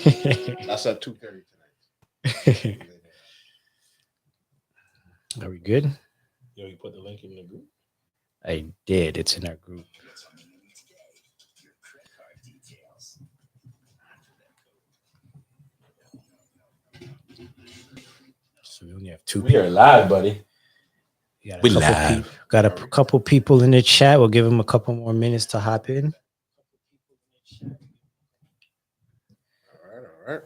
That's at 2:30 tonight. Are we good? Yo, you put the link in the group. I did. It's in our group. So we only have two We people. are live, buddy. We We live. got a couple people in the chat. We'll give them a couple more minutes to hop in. All right.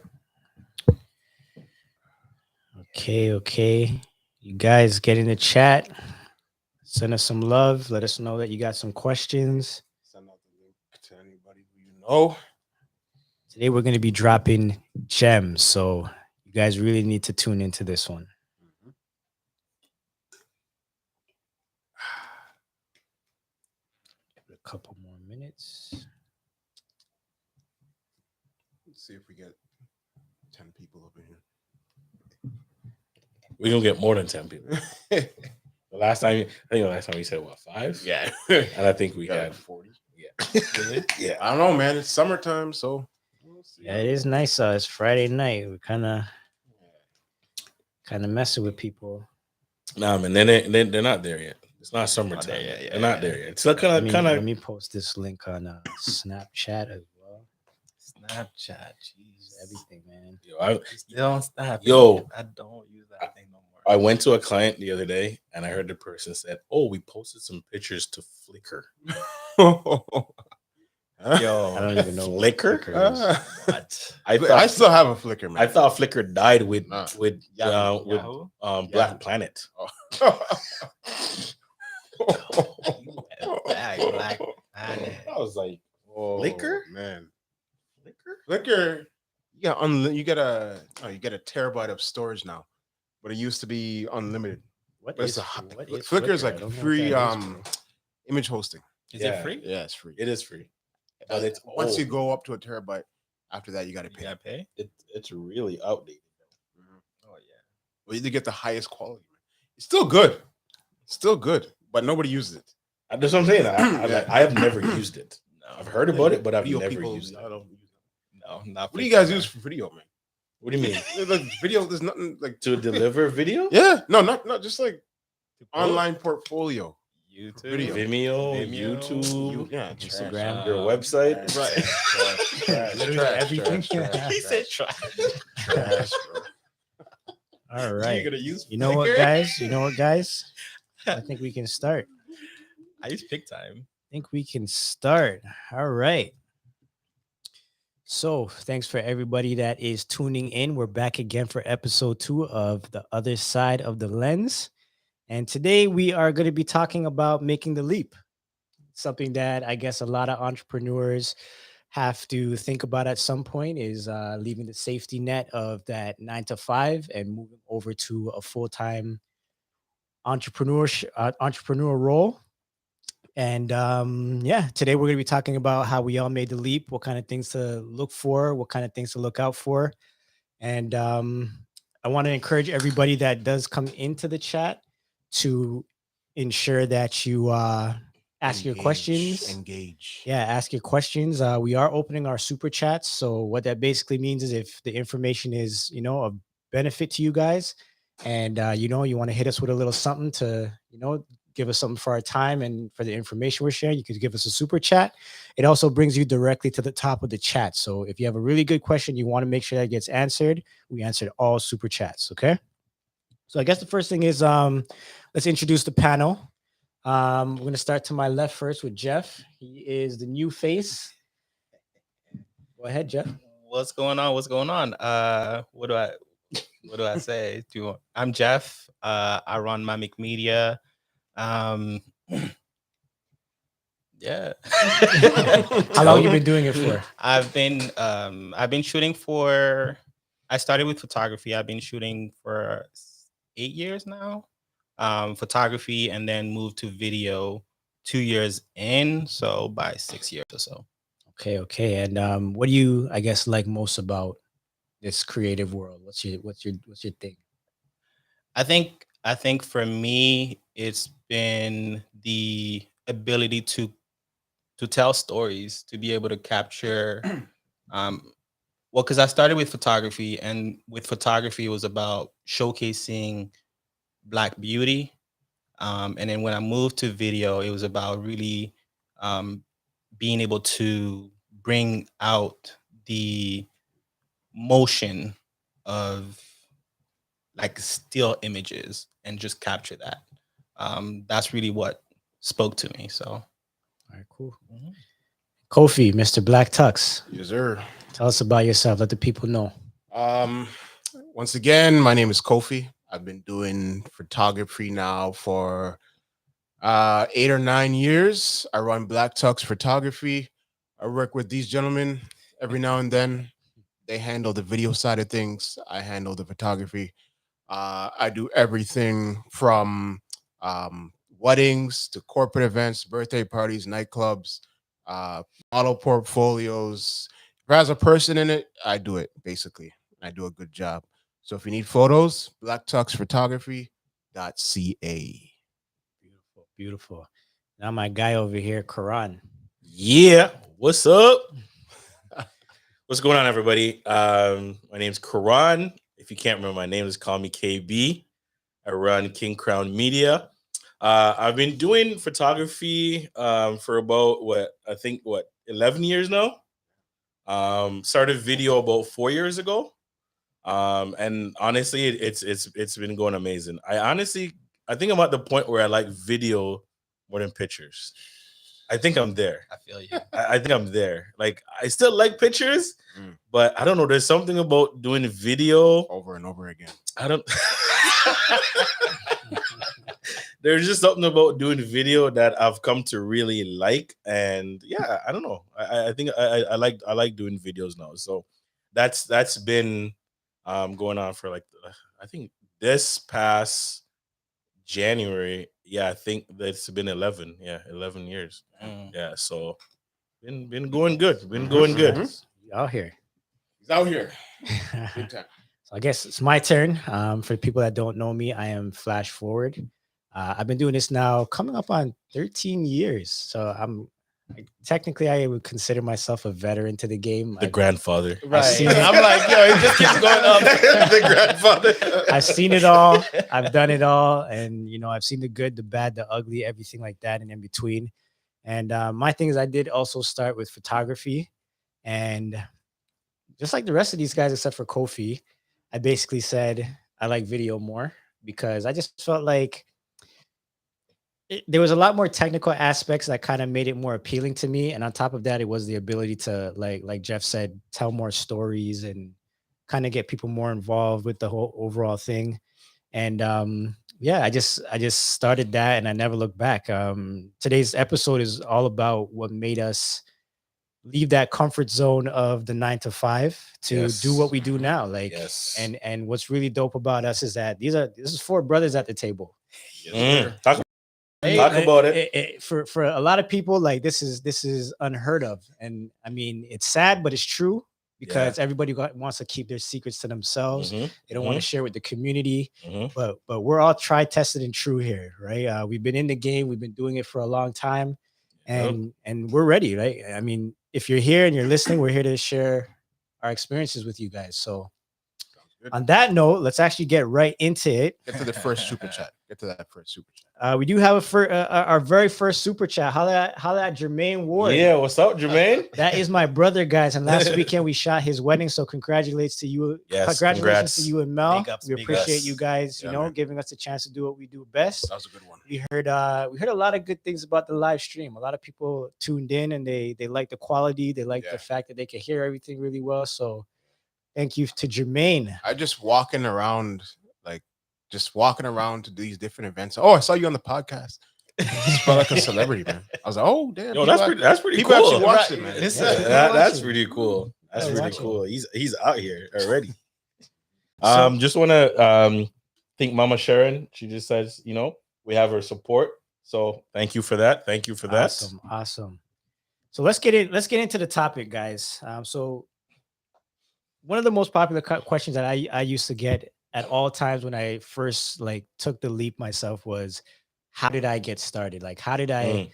Okay. You guys get in the chat. Send us some love. Let us know that you got some questions. Send out the link to anybody who you know. Today we're going to be dropping gems, so you guys really need to tune into this one. Give it a couple more minutes. Let's see if we get 10 people over here. We're gonna get more than 10 people. The last time we said what, 5? Yeah. And I think we had 40. Yeah. Yeah. I don't know, man. It's summertime, so we'll see. Yeah, it is nice. It's Friday night. We're kind of messing with people. Nah, man, they're not there yet. It's not summertime yet. They're not there yet. It's kind of. Let me post this link on Snapchat as well. Snapchat, jeez, Everything, man. Yo, don't stop. Yo, I don't use that thing no more. I went to a client the other day and I heard the person said, "Oh, we posted some pictures to Flickr." Yo, I don't even know Flickr. what? I still have a Flickr, man. I thought Flickr died with Yahoo? Black Planet. Black Planet. I was like, Flickr, man. Flickr. You get a terabyte of storage now, but it used to be unlimited. Flickr is like free image hosting. Is it free? Yeah, it's free. It is free. But it's once you go up to a terabyte, after that you got to pay. You gotta pay? It's really outdated. Oh yeah. Well, you get the highest quality. It's still good. But nobody uses it. That's what I'm saying. I have never used it. No, I've heard about it, but I've never used it. I don't use it. No, not. What do you guys use for video, man? What do you mean? Like video, there's nothing like to deliver video? Yeah, no, not just like online portfolio. YouTube, video. Vimeo, YouTube, Instagram, your website, right? Literally everything. He said trash. Trash, bro. All right. You're gonna use You know what, guys? I think we can start. I use PicTime. I think we can start. All right. So thanks for everybody that is tuning in. We're back again for episode 2 of The Other Side of the Lens. And today we are going to be talking about making the leap. Something that I guess a lot of entrepreneurs have to think about at some point is leaving the safety net of that 9 to 5 and moving over to a full-time entrepreneur role. And today we're going to be talking about how we all made the leap, what kind of things to look for, what kind of things to look out for. And I want to encourage everybody that does come into the chat to ensure that you ask your questions. Engage. Yeah, ask your questions. We are opening our super chats. So what that basically means is if the information is, of benefit to you guys and, you want to hit us with a little something to, give us something for our time and for the information we're sharing, you could give us a super chat. It also brings you directly to the top of the chat. So if you have a really good question, you want to make sure that gets answered, we answered all super chats. Okay. So I guess the first thing is, let's introduce the panel. We're going to start to my left first with Jeff. He is the new face. Go ahead, Jeff. What's going on? What do I say? I'm Jeff. I run Mamic Media. Yeah. How long you been doing it for? I've been shooting I started with photography. I've been shooting for 8 years now. Photography, and then moved to video 2 years in, so by 6 years or so. Okay. And what do you, I guess, like most about this creative world? What's your thing? I think for me, it's been the ability to tell stories, to be able to capture Well, because I started with photography, and with photography, it was about showcasing Black beauty. And then when I moved to video, it was about really um, being able to bring out the motion of like still images and just capture that. That's really what spoke to me. So, All right, cool. Kofi, Mr. Black Tux, Yes, sir. tell us about yourself. Let the people know. Once again, my name is Kofi. I've been doing photography now for 8 or 9 years. I run Black Tux Photography. I work with these gentlemen every now and then. They handle the video side of things. I handle the photography. I do everything from weddings to corporate events, birthday parties, nightclubs, model portfolios. If it has a person in it, I do it basically. I do a good job. So if you need photos, blacktuxphotography.ca. Beautiful, beautiful. Now my guy over here, Karan. Yeah, what's up? What's going on, everybody? My name's Karan. If you can't remember my name, just call me KB. I run King Crown Media. I've been doing photography for about 11 years now. Started video about 4 years ago. And honestly, it's been going amazing. I think I'm at the point where I like video more than pictures. I think I'm there. I feel you. I think I'm there. Like, I still like pictures, but I don't know. There's something about doing video Over and over again. I don't. There's just something about doing video that I've come to really like, and yeah, I don't know. I think I like doing videos now. So that's been going on for like I think this past January. Yeah, I think that's been 11. Yeah, 11 years. Yeah, so been going good. Been going good. You out here. He's out here. Big time. So I guess it's my turn. For people that don't know me, I am Flash Forward. I've been doing this now coming up on 13 years. So technically I would consider myself a veteran to the game. The grandfather. I've seen it. I'm like, yo, it just keeps going up. The grandfather. I've seen it all. I've done it all. And, I've seen the good, the bad, the ugly, everything like that and in between. And my thing is I did also start with photography. And just like the rest of these guys, except for Kofi, I basically said I like video more because I just felt like there was a lot more technical aspects that kind of made it more appealing to me. And on top of that, it was the ability to, like Jeff said, tell more stories and kind of get people more involved with the whole overall thing. And yeah, I just started that and I never looked back. Today's episode is all about what made us leave that comfort zone of the 9 to 5 to do what we do now. Like, and what's really dope about us is that this is 4 brothers at the table. Talk about it. For a lot of people, like this is unheard of. And I mean, it's sad, but it's true because everybody wants to keep their secrets to themselves. They don't want to share with the community, but we're all tried, tested, and true here, right? We've been in the game. We've been doing it for a long time and we're ready, right? I mean, if you're here and you're listening, we're here to share our experiences with you guys. So on that note, let's actually get right into it. Get to the first super chat. Get to that first super chat. We do have our very first super chat. Holla at Jermaine Ward. Yeah, what's up, Jermaine? That is my brother, guys. And last weekend we shot his wedding. So congratulations to you. Yes, congratulations to you and Mel. Ups, we appreciate you guys, giving us a chance to do what we do best. That was a good one. We heard a lot of good things about the live stream. A lot of people tuned in and they like the quality. They like the fact that they can hear everything really well. So thank you to Jermaine. I just walking around to these different events. Oh, I saw you on the podcast. I just felt like a celebrity, man. I was like, oh damn. Yo, that's pretty people cool. actually watched it, man. That's pretty cool. That's really cool. He's out here already. Just want to thank Mama Sharon. She just says, we have her support. So thank you for that. Thank you for that. Awesome. So let's get into the topic, guys. So one of the most popular questions that I used to get at all times when I first took the leap myself was, how did I get started? Like, how did I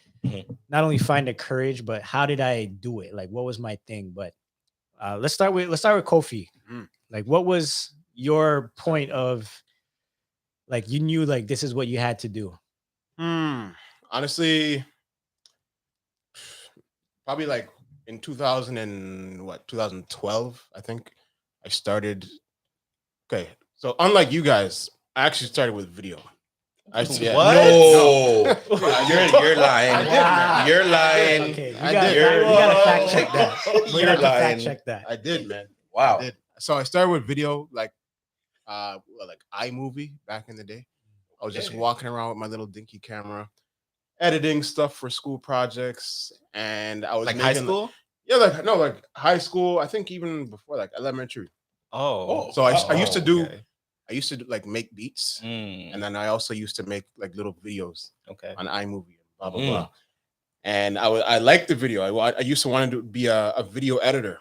not only find the courage, but how did I do it? Like, what was my thing? But let's start with Kofi. Mhm. Like, what was your point of like you knew like this is what you had to do? Honestly, probably like in 2000 and what 2012, I think I started. Okay, so unlike you guys, I actually started with video. What? No. You're lying. Wow. You're lying. Okay, I you got did. to fact check that. We You're have to lying. fact check that. I did, man. Wow. I did. So I started with video, like iMovie back in the day. I was just Okay. walking around with my little dinky camera, editing stuff for school projects, and I was Like making, high school? Yeah, like high school. I think even before like elementary. Oh, So I used to do. okay. I used to like make beats, Mm, and then I also used to make like little videos okay. on iMovie and blah blah Mm. blah. And I liked the video. I used to want to be a video editor,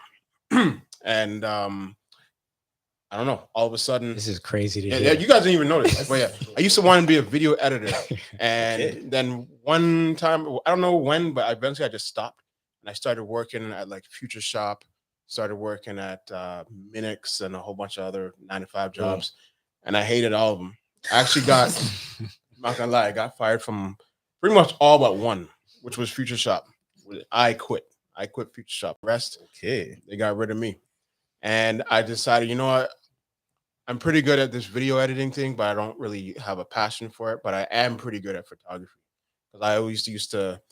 and I don't know. All of a sudden, This is crazy to yeah, hear. you guys didn't even notice. But yeah, I used to want to be a video editor, and Okay. then one time, I don't know when, but eventually I just stopped, and I started working at like Future Shop, started working at Minix and a whole bunch of other 9-to-5 jobs, and I hated all of them. I actually got, I'm not gonna lie, I got fired from pretty much all but one, which was Future Shop. I quit. I quit Future Shop. Rest, Okay. they got rid of me, and I decided, you know what? I'm pretty good at this video editing thing, but I don't really have a passion for it. But I am pretty good at photography because I always used to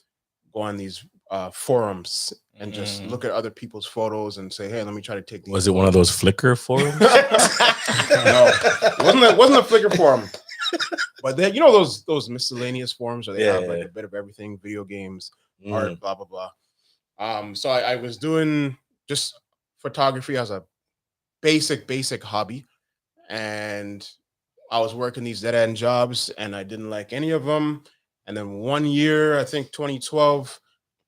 go on these forums and just look at other people's photos and say, "Hey, let me try to take these." Was it one of those Flickr forums? No, it wasn't a Flickr forum. But then you know those miscellaneous forums where they have like a bit of everything, video games, art, blah blah blah. So I was doing just photography as a basic hobby. And I was working these dead end jobs and I didn't like any of them. And then one year, I think 2012,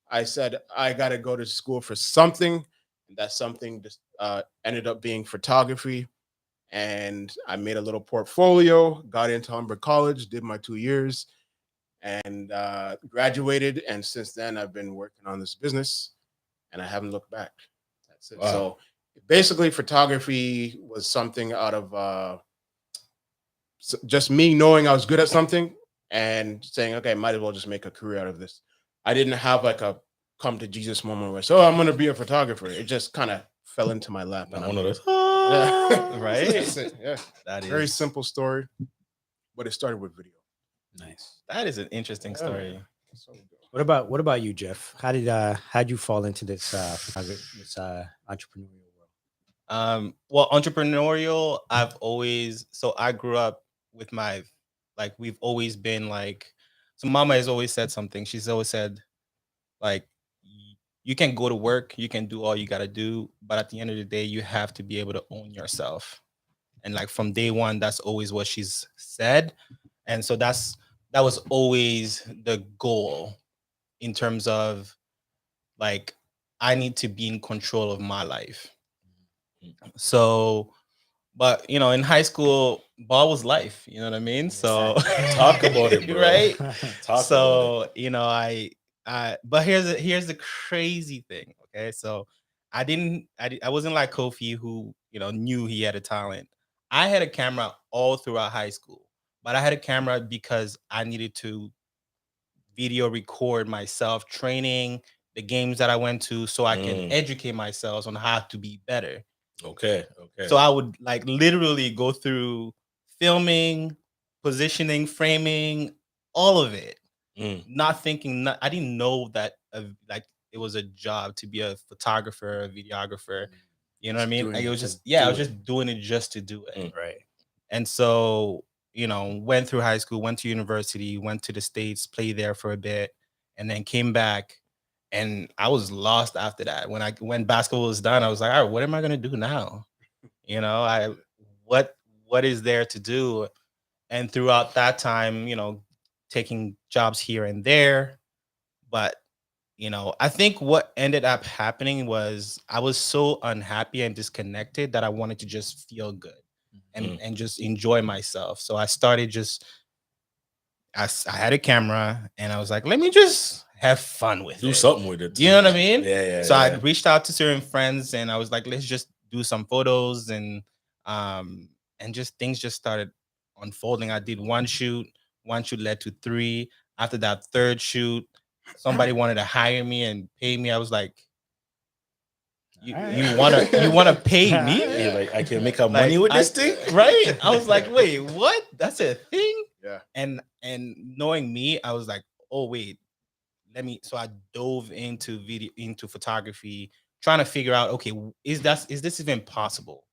I said, I got to go to school for something. And that something just ended up being photography. And I made a little portfolio, got into Humber College, did my 2 years, and graduated. And since then, I've been working on this business and I haven't looked back. That's it. Wow. So basically, photography was something out of just me knowing I was good at something and saying, okay, might as well just make a career out of this. I didn't have like a come to Jesus moment where, so I'm going to be a photographer. It just kind of fell into my lap. Not And one of those. Yeah. Right? That's it. Yeah. That is Very simple story, but it started with video. Nice. That is an interesting Yeah, story. man. So good. What about you, Jeff? How'd you fall into this entrepreneurial world? Well, entrepreneurial, I grew up with we've always been like, so mama has always said something. She's always said, like, you can go to work, you can do all you got to do, but at the end of the day, you have to be able to own yourself. And like from day one, that's always what she's said. And so that was always the goal in terms of like, I need to be in control of my life. So, but you know, in high school, ball was life. You know what I mean? So Talk about it, bro. right? Talk So you know, but here's the crazy thing. Okay, so I wasn't like Kofi, who knew he had a talent. I had a camera all throughout high school, but I had a camera because I needed to video record myself training, the games that I went to, so I can educate myself on how to be better. Okay. So I would like literally go through filming, positioning, framing, all of it. Not thinking, I didn't know that like it was a job to be a photographer, a videographer. You know what I mean? Like, it was just, I was just doing it just to do it. Right. And so, went through high school, went to university, went to the States, played there for a bit, and then came back. And I was lost after that. When basketball was done, I was like, all right, what am I gonna do now? What is there to do? And throughout that time, taking jobs here and there. But I think what ended up happening was I was so unhappy and disconnected that I wanted to just feel good and just enjoy myself. So I started I had a camera and I was like, let me just have fun with it. Do something with it. You know what I mean? Yeah. So I reached out to certain friends and I was like, let's just do some photos and just things just started unfolding. I did one shoot led to 3. After that third shoot, somebody wanted to hire me and pay me. I was like, you wanna pay me? You're like, I can make up money with this thing, right? I was like, wait, what? That's a thing? Yeah. And knowing me, I was like, oh wait, so I dove into photography, trying to figure out, okay, is this even possible?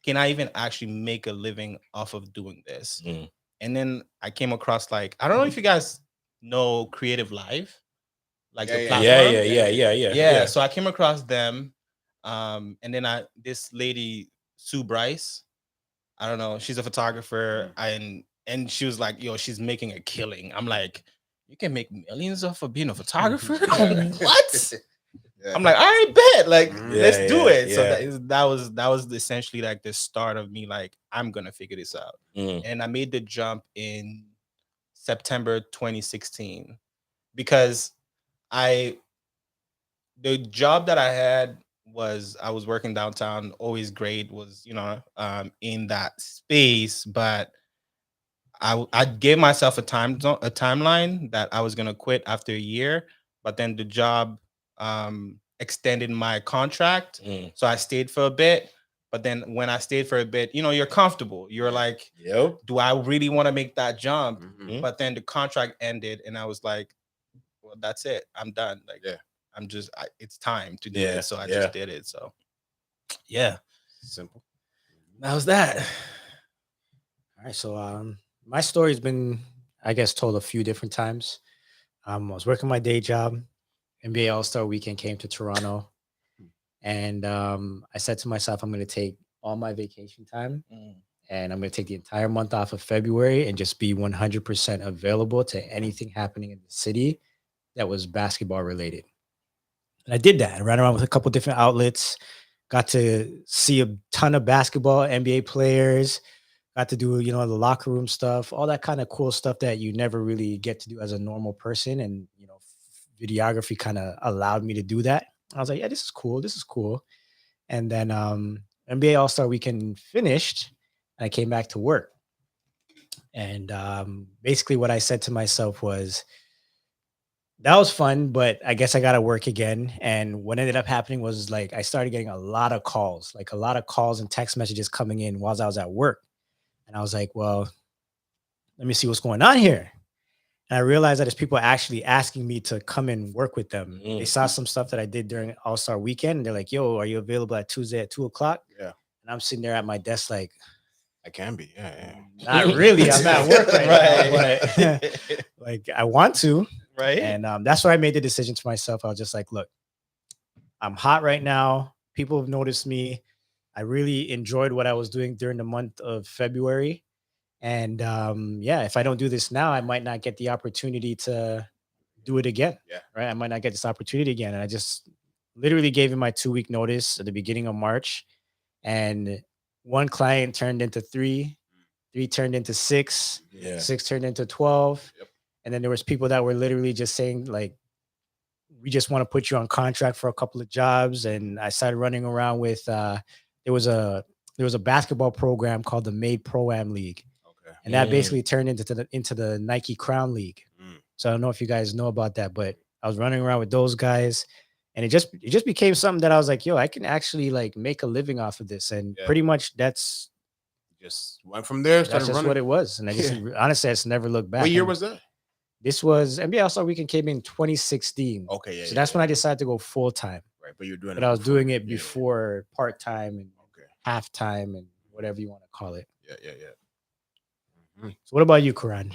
Can I even actually make a living off of doing this? And then I came across, like, I don't know if you guys know Creative Live, like the platform. Yeah. So I came across them. And then this lady, Sue Bryce, I don't know, she's a photographer, and she was like, yo, she's making a killing. I'm like, you can make millions off of being a photographer? What? Yeah. I'm like, all right, bet. Like, let's do it. Yeah. So that was essentially like the start of me, like, I'm gonna figure this out. And I made the jump in September 2016 because the job that I had was, I was working downtown, always great, was, in that space, but I gave myself a timeline that I was gonna quit after a year, but then the job extended my contract, so I stayed for a bit. But then when I stayed for a bit, you're comfortable. You're like, yep, do I really want to make that jump? But then the contract ended, and I was like, well, that's it. I'm done. Like, it's time to do it. So I just did it. So, yeah, simple. That was that. All right. So, my story's been, I guess, told a few different times. I was working my day job. NBA All-Star Weekend came to Toronto. And I said to myself, I'm going to take all my vacation time and I'm going to take the entire month off of February and just be 100% available to anything happening in the city that was basketball related. And I did that. I ran around with a couple different outlets, got to see a ton of basketball, NBA players, got to do, the locker room stuff, all that kind of cool stuff that you never really get to do as a normal person. And, videography kind of allowed me to do that. I was like, yeah, this is cool. This is cool. And then NBA All-Star Weekend finished and I came back to work. And basically what I said to myself was, that was fun, but I guess I got to work again. And what ended up happening was, like, I started getting a lot of calls and text messages coming in while I was at work. And I was like, well, let me see what's going on here. And I realized that there's people actually asking me to come and work with them. They saw some stuff that I did during All-Star Weekend. And they're like, yo, are you available at Tuesday at 2:00? Yeah. And I'm sitting there at my desk like, I can be. Yeah. Not really. I'm at work right now. But like, I want to. Right. And that's why I made the decision to myself. I was just like, look, I'm hot right now. People have noticed me. I really enjoyed what I was doing during the month of February. And if I don't do this now, I might not get the opportunity to do it again. Yeah. Right. I might not get this opportunity again. And I just literally gave him my 2-week notice at the beginning of March. And one client turned into 3, 3 turned into 6, 6 turned into 12. Yep. And then there was people that were literally just saying, like, we just want to put you on contract for a couple of jobs. And I started running around with there was a basketball program called the Made Pro-Am League. And that basically turned into the Nike Crown League. So I don't know if you guys know about that, but I was running around with those guys, and it just became something that I was like, yo, I can actually, like, make a living off of this. And pretty much that's just went from there. That's just running. What it was. And I just honestly, I just never looked back. What year was that? This was NBA All-Star Weekend came in 2016. Okay, so that's when I decided to go full time. Right, but you're doing but I was doing it before part time and half time and whatever you want to call it. Yeah. So what about you, Karan?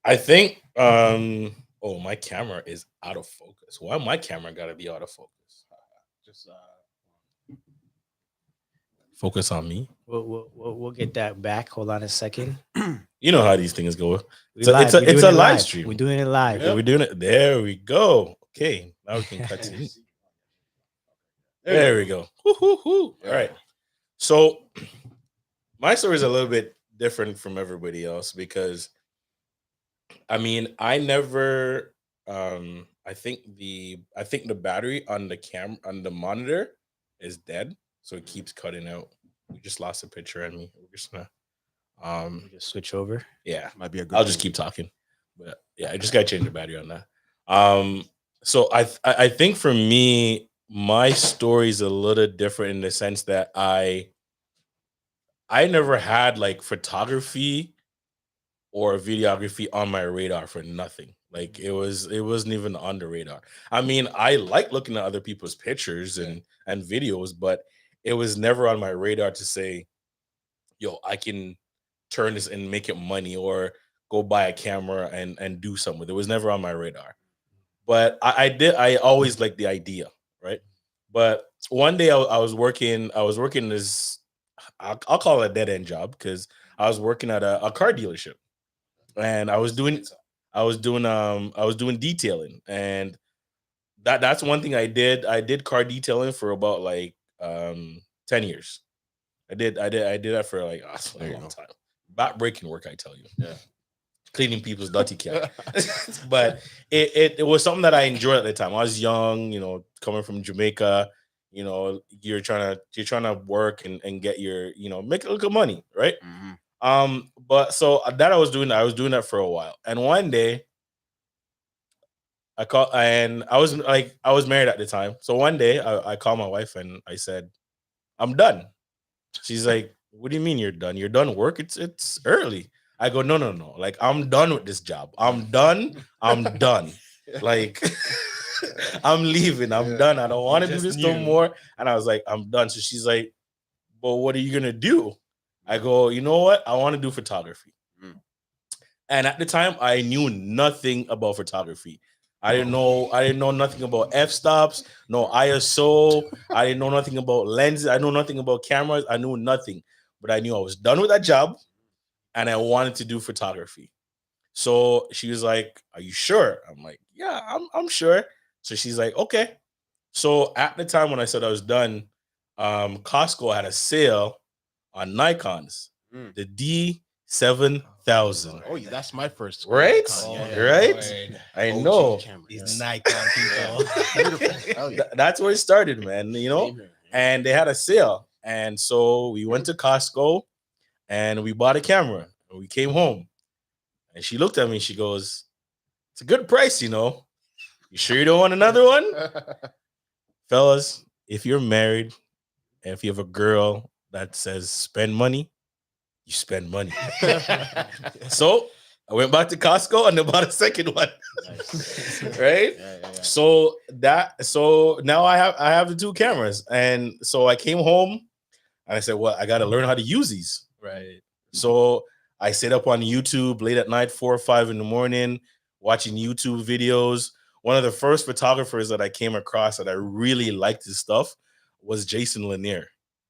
I think my camera is out of focus. Why my camera gotta be out of focus? Just focus on me. We'll get that back. Hold on a second. You know how these things go. It's a live stream. We're doing it live. Yeah, we're doing it. There we go. Okay, now we can cut to There we go. All right. So my story is a little bit different from everybody else because, I mean, I never I think the battery on the monitor is dead, so it keeps cutting out. We just lost a picture on me. We're just gonna Just switch over. yeah. Might be a good. I'll just keep talking. But yeah, I just gotta change the battery on that. So I think for me, my story is a little different in the sense that I never had like photography or videography on my radar for nothing. Like it wasn't even on the radar. I mean, I like looking at other people's pictures and videos, but it was never on my radar to say, yo, I can turn this and make it money or go buy a camera and do something with it. It was never on my radar. But I always liked the idea, right? But one day I was working this, I'll call it a dead end job because I was working at a car dealership, and I was doing detailing, and that's one thing I did. I did car detailing for about like 10 years. I did that for like a long time. Back breaking work, I tell you. Yeah. Cleaning people's dirty car. But it was something that I enjoyed at the time. I was young, coming from Jamaica, you're trying to work and get your, make a little money, right? Mm-hmm. But so that I was doing that for a while. And one day I was married at the time. So one day I called my wife and I said, I'm done. She's like, what do you mean you're done? You're done work? It's early. I go, no. Like, I'm done with this job. I'm done. Like, I'm leaving. I'm done. I don't want to do this no more. And I was like, I'm done. So she's like, but what are you going to do? I go, you know what? I want to do photography. And at the time, I knew nothing about photography. I didn't know nothing about f-stops, no ISO. I didn't know nothing about lenses. I know nothing about cameras. I knew nothing. But I knew I was done with that job and I wanted to do photography. So she was like, are you sure? I'm like, yeah, I'm sure. So she's like, okay. So at the time when I said I was done, Costco had a sale on Nikons, the D7000. Oh, that's my first. Right? Right? Lord. I know. These Nikon people. That's where it started, man, and they had a sale. And so we went to Costco and we bought a camera and we came home and she looked at me. She goes, it's a good price, You sure you don't want another one? Fellas, if you're married and if you have a girl that says spend money, you spend money. So I went back to Costco and I bought a second one. Nice. Right? Yeah. So now I have the two cameras. And so I came home and I said, well, I got to learn how to use these. Right. So I stayed up on YouTube late at night, 4 or 5 in the morning, watching YouTube videos. One of the first photographers that I came across that I really liked his stuff was Jason Lanier.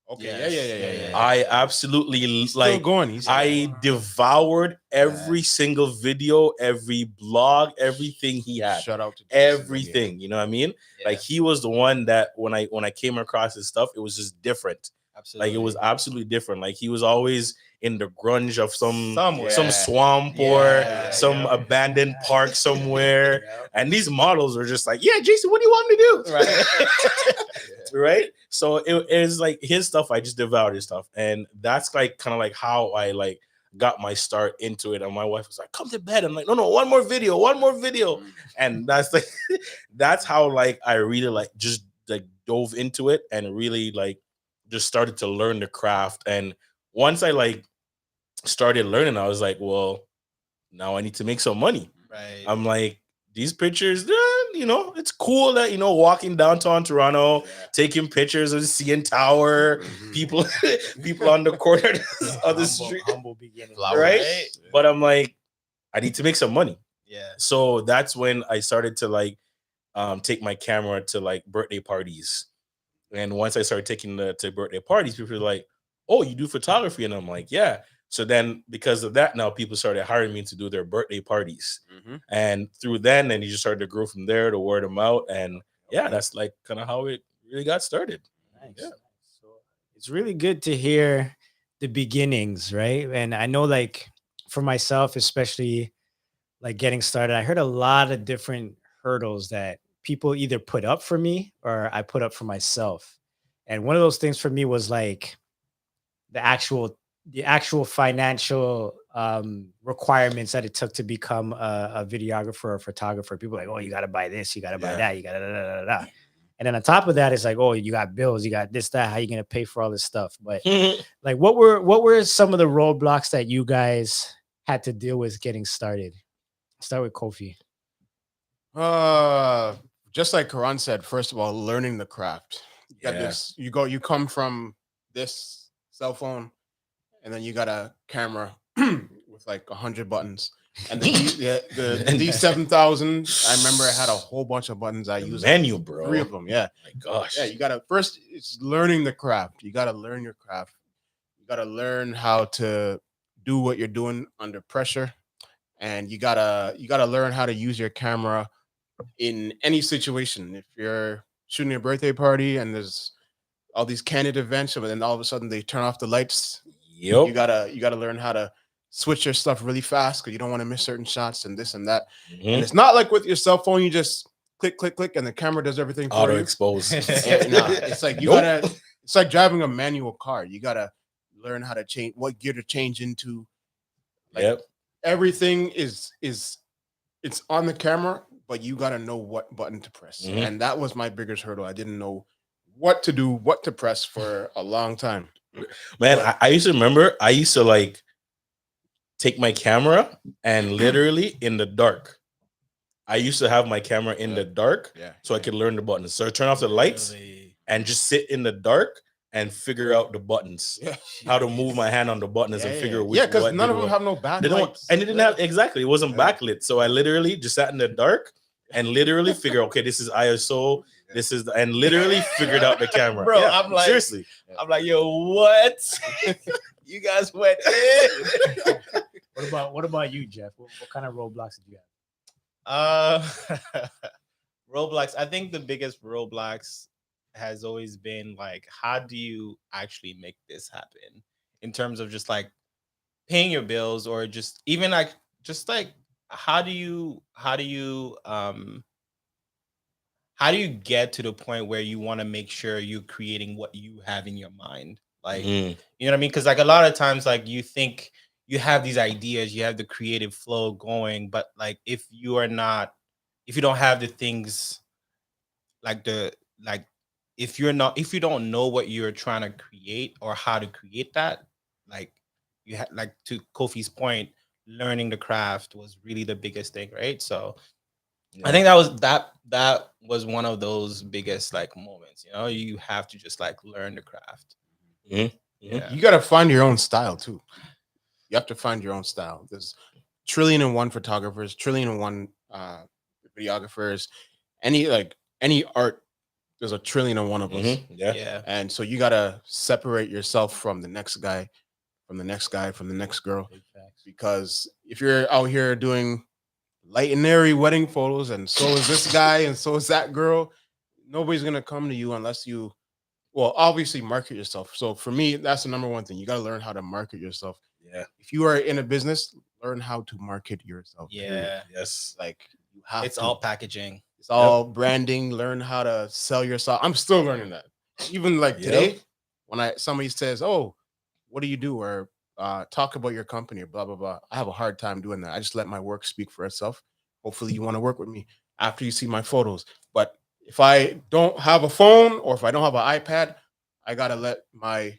Okay. Yes. Yeah. I absolutely still going. I devoured every single video, every blog, everything he had. Shout out to everything. Jason. You know what I mean? Yeah. Like he was the one that when I came across his stuff, it was just different. Absolutely. Like it was absolutely different. Like he was always in the grunge of some swamp or some abandoned park somewhere. And these models were just like, yeah, Jason, what do you want me to do? Right. Right. So it is like his stuff. I just devoured his stuff. And that's like kind of like how I like got my start into it. And my wife was like, come to bed. I'm like, no, one more video. And that's like, that's how like I really like just like dove into it and really like just started to learn the craft. And once I like started learning, I was like, well, now I need to make some money. Right. I'm like, these pictures, it's cool that, walking downtown Toronto, taking pictures of the CN Tower, people on the corner of the street. Humble beginning. Right? But I'm like, I need to make some money. Yeah. So that's when I started to like take my camera to like birthday parties. And once I started taking to birthday parties, people were like, oh, you do photography? And I'm like, yeah. So then because of that, now people started hiring me to do their birthday parties. And through then, and you just started to grow from there to word of mouth. And yeah, that's like kind of how it really got started. Nice. Yeah. So it's really good to hear the beginnings, right? And I know like for myself, especially like getting started, I heard a lot of different hurdles that people either put up for me or I put up for myself. And one of those things for me was like the actual financial requirements that it took to become a videographer or photographer. People are like, oh, you got to buy this, you got to buy that, you got to. And then on top of that, it's like, oh, you got bills, you got this, that. How you gonna pay for all this stuff? But like, what were some of the roadblocks that you guys had to deal with getting started? Start with Kofi. Just like Karan said, first of all, learning the craft. You got this. You come from this cell phone, and then you got a camera with like 100 buttons. And the D7000, I remember I had a whole bunch of buttons I used. Menu, bro. 3 of them, yeah. My gosh. Yeah, you gotta first, it's learning the craft. You gotta learn your craft. You gotta learn how to do what you're doing under pressure. And you gotta learn how to use your camera in any situation. If you're shooting a birthday party and there's all these candid events, and then all of a sudden they turn off the lights. Yep. You gotta learn how to switch your stuff really fast because you don't want to miss certain shots and this and that. And it's not like with your cell phone, you just click, and the camera does everything for Auto you. expose. It's like it's like driving a manual car. You gotta learn how to change what gear to change into. Like, everything is it's on the camera, but you gotta know what button to press. And that was my biggest hurdle. I didn't know what to do, what to press for a long time. Man, I used to remember, I used to like take my camera and literally in the dark. I used to have my camera in the dark so I could learn the buttons. So I turn off the lights and just sit in the dark and figure out the buttons, how to move my hand on the buttons and figure which because none of them have no backlights. And it didn't have, exactly, it wasn't backlit. So I literally just sat in the dark and literally figure, okay, this is ISO, this is, and literally figured out the camera. Bro, I'm like, seriously. I'm like, yo, what? You guys went in. What about you, Jeff? What kind of roadblocks did you have? Roadblocks. I think the biggest roadblocks has always been like, how do you actually make this happen in terms of just like paying your bills, or just even like how do you get to the point where you want to make sure you're creating what you have in your mind? Like, you know what I mean? Because like a lot of times, like you think you have these ideas, you have the creative flow going, but like if you don't have the things if you don't know what you're trying to create or how to create that, like you have, like to Kofi's point, learning the craft was really the biggest thing, right? So I think that was one of those biggest like moments, you know, you have to just like learn the craft. Yeah. You got to find your own style too. You have to find your own style. There's 1,000,001 photographers, 1,000,001 videographers, any art. There's 1,000,001 of us. Yeah. And so you got to separate yourself from the next guy, from the next guy, from the next girl. Because if you're out here doing light and airy wedding photos, and so is this guy, and so is that girl, nobody's going to come to you unless you, well, obviously market yourself. So for me, that's the number one thing. You got to learn how to market yourself. Yeah. If you are in a business, learn how to market yourself. Yeah. Yes. Like you have It's to. all packaging. It's all branding. Learn how to sell yourself. I'm still learning that. Even like today, when somebody says, "Oh, what do you do?" or talk about your company or blah blah blah, I have a hard time doing that. I just let my work speak for itself. Hopefully, you want to work with me after you see my photos. But if I don't have a phone or if I don't have an iPad, I gotta let my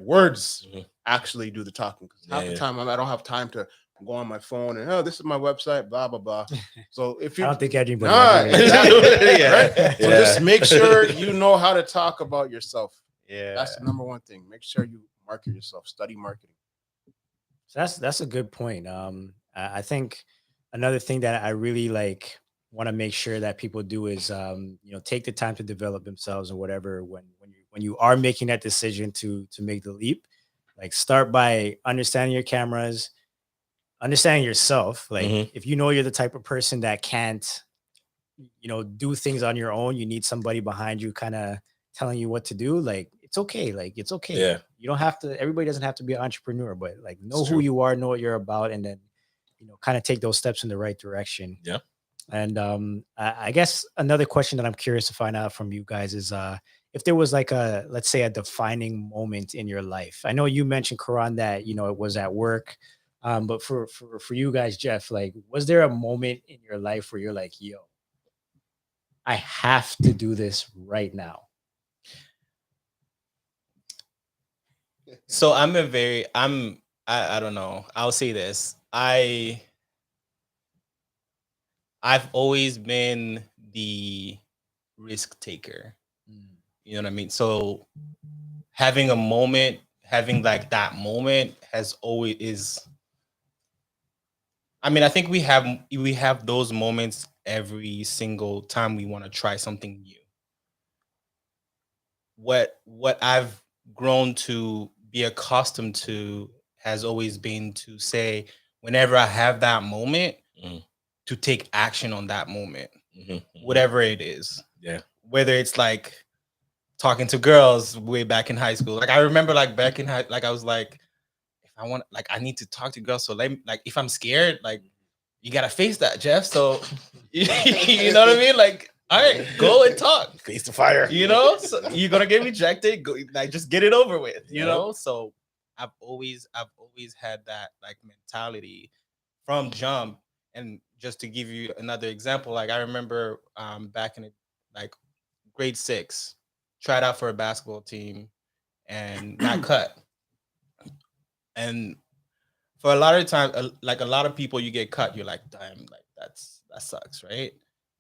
words actually do the talking. Because half the time I don't have time to go on my phone and this is my website, blah blah blah. So if you, I don't think anybody. So just make sure you know how to talk about yourself. Yeah, that's the number one thing. Make sure you market yourself. Study marketing. So that's a good point. I think another thing that I really like want to make sure that people do is take the time to develop themselves or whatever when you are making that decision to make the leap. Like start by understanding your cameras, understanding yourself. Like if you know you're the type of person that can't do things on your own, you need somebody behind you kind of telling you what to do. Like it's okay. Yeah, you don't have to, everybody doesn't have to be an entrepreneur, but like know who you are, know what you're about, and then kind of take those steps in the right direction. Yeah. And I guess another question that I'm curious to find out from you guys is if there was like let's say a defining moment in your life. I know you mentioned, Karan, that it was at work, but for you guys, Jeff, like, was there a moment in your life where you're like, yo, I have to do this right now? So I don't know. I'll say this. I've always been the risk taker. You know what I mean? So having like that moment has always is. I mean, I think we have those moments every single time we want to try something new. What I've grown to be accustomed to has always been to say, whenever I have that moment, to take action on that moment, whatever it is. Yeah. Whether it's like talking to girls way back in high school. Like I remember like back in high, like I was like, if I want, like I need to talk to girls. So let me, like, if I'm scared, like you gotta face that, Jeff. So you know what I mean? Like, all right, go and talk. Face the fire. You know, so you're gonna get rejected. Go, like, just get it over with. You know. So I've always had that like mentality from jump. And just to give you another example, like I remember back in like grade 6, tried out for a basketball team and got cut. And for a lot of time, like a lot of people, you get cut, you're like, damn, like that sucks, right?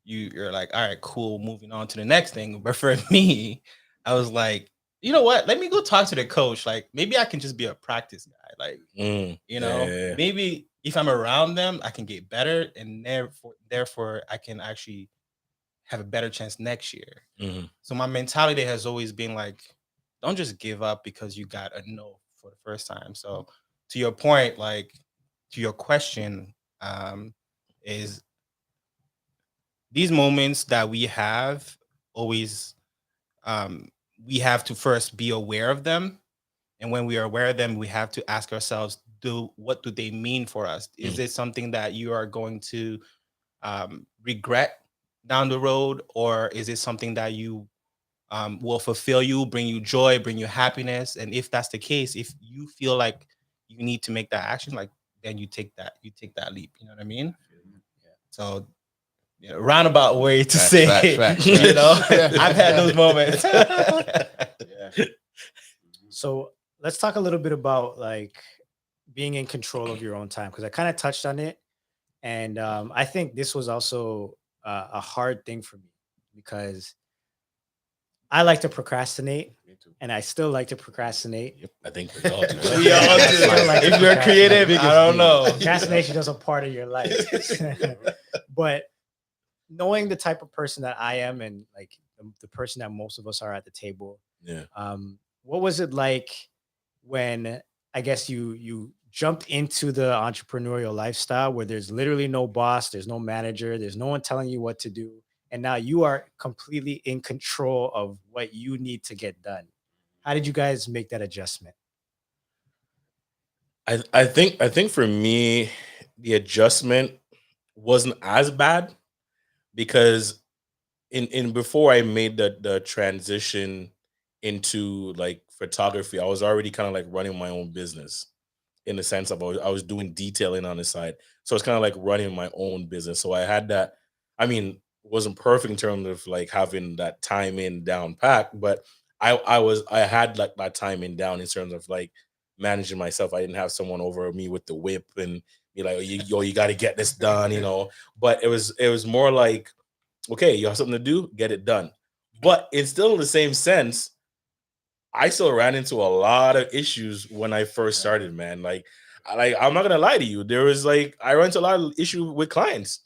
You're like, all right, cool, moving on to the next thing. But for me, I was like, you know what? Let me go talk to the coach. Like maybe I can just be a practice guy. Like, maybe if I'm around them, I can get better, and therefore I can actually have a better chance next year. So my mentality has always been like, don't just give up because you got a no for the first time. So to your point, like to your question, is these moments that we have always, we have to first be aware of them. And when we are aware of them, we have to ask ourselves, what do they mean for us? Is it something that you are going to regret down the road, or is it something that you will fulfill you, bring you joy, bring you happiness? And if that's the case, if you feel like you need to make that action, like then you take that leap. You know what I mean? Yeah. So roundabout way to say, facts. you know, I've had those moments. So let's talk a little bit about like being in control of your own time, because I kind of touched on it. And I think this was also a hard thing for me because I like to procrastinate, and I still like to procrastinate. Yep, I think we all do. We all do. If you're creative, I don't know. Procrastination is a part of your life. But knowing the type of person that I am, and like the person that most of us are at the table, what was it like when I guess you jumped into the entrepreneurial lifestyle where there's literally no boss, there's no manager, there's no one telling you what to do, and now you are completely in control of what you need to get done? How did you guys make that adjustment? I think for me, the adjustment wasn't as bad because in before I made the transition into like photography, I was already kind of like running my own business in the sense of I was doing detailing on the side. So it's kind of like running my own business. So I had that. I mean, it wasn't perfect in terms of like having that time in down packed, but I had like that time in down in terms of like managing myself. I didn't have someone over me with the whip and be like, you got to get this done, you know. But it was more like, okay, you have something to do, get it done. But it's still in the same sense. I still ran into a lot of issues when I first started, man. Like I'm not gonna lie to you. There was like I ran into a lot of issues with clients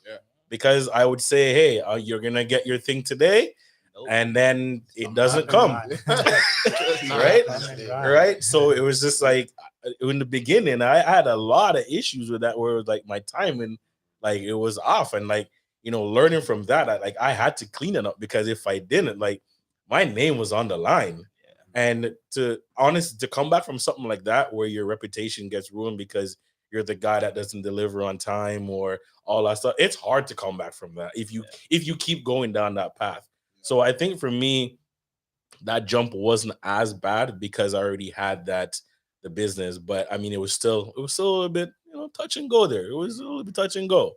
because I would say, "Hey, you're gonna get your thing today," and then it doesn't come, right? So it was just like in the beginning, I had a lot of issues with that, where it was like my timing, like it was off, and like learning from that, I had to clean it up because if I didn't, like my name was on the line. And to come back from something like that where your reputation gets ruined because you're the guy that doesn't deliver on time or all that stuff. It's hard to come back from that if you keep going down that path. So I think for me, that jump wasn't as bad because I already had the business. But I mean, it was still a little bit, touch and go there. It was a little bit touch and go.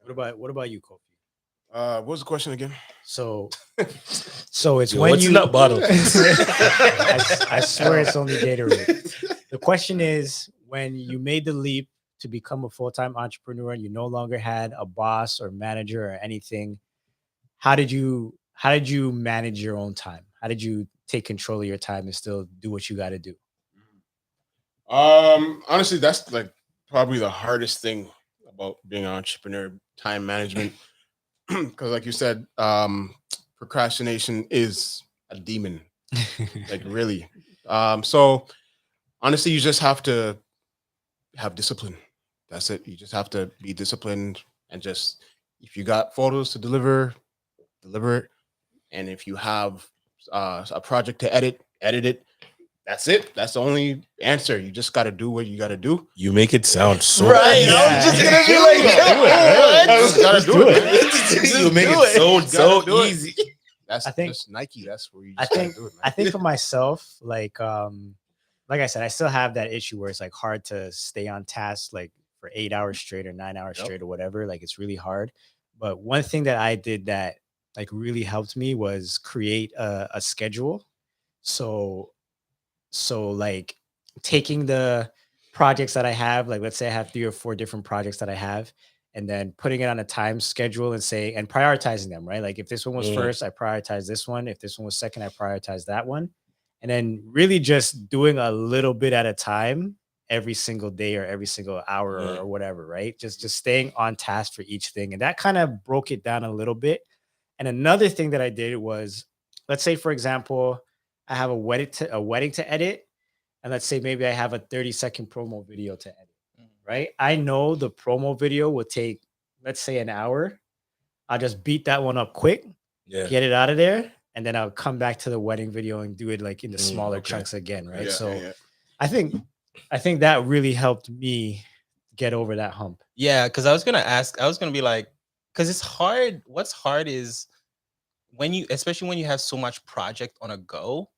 What about you, Kofi? What was the question again? So it's Yo, when what's you in that bottle? I swear it's only Gatorade. The question is, when you made the leap to become a full-time entrepreneur and you no longer had a boss or manager or anything, how did you manage your own time? How did you take control of your time and still do what you got to do? Honestly, that's like probably the hardest thing about being an entrepreneur, time management. Because like you said, procrastination is a demon. Like really. So honestly, you just have to have discipline. That's it. You just have to be disciplined and just, if you got photos to deliver it. And if you have a project to edit it. That's it. That's the only answer. You just got to do what you got to do. You make it sound so Right. easy. I'm just gonna be like, Just gotta do it. You make it so easy. That's I think just Nike. That's where you I just gotta think do it, man. I think for myself, like I said, I still have that issue where it's like hard to stay on task like for 8 hours straight or 9 hours straight or whatever. Like it's really hard. But one thing that I did that like really helped me was create a schedule. So like taking the projects that I have, like let's say I have 3 or 4 different projects that I have, and then putting it on a time schedule and prioritizing them, right? Like if this one was first, I prioritize this one. If this one was second, I prioritize that one. And then really just doing a little bit at a time every single day or every single hour or whatever, right? Just staying on task for each thing. And that kind of broke it down a little bit. And another thing that I did was, let's say, for example, I have a wedding to edit. And let's say maybe I have a 30-second promo video to edit, right? I know the promo video will take, let's say, an hour. I'll just beat that one up quick, get it out of there. And then I'll come back to the wedding video and do it like in the smaller chunks again, right? I think that really helped me get over that hump. Yeah, because I was gonna be like, because it's hard. What's hard is especially when you have so much project on a go,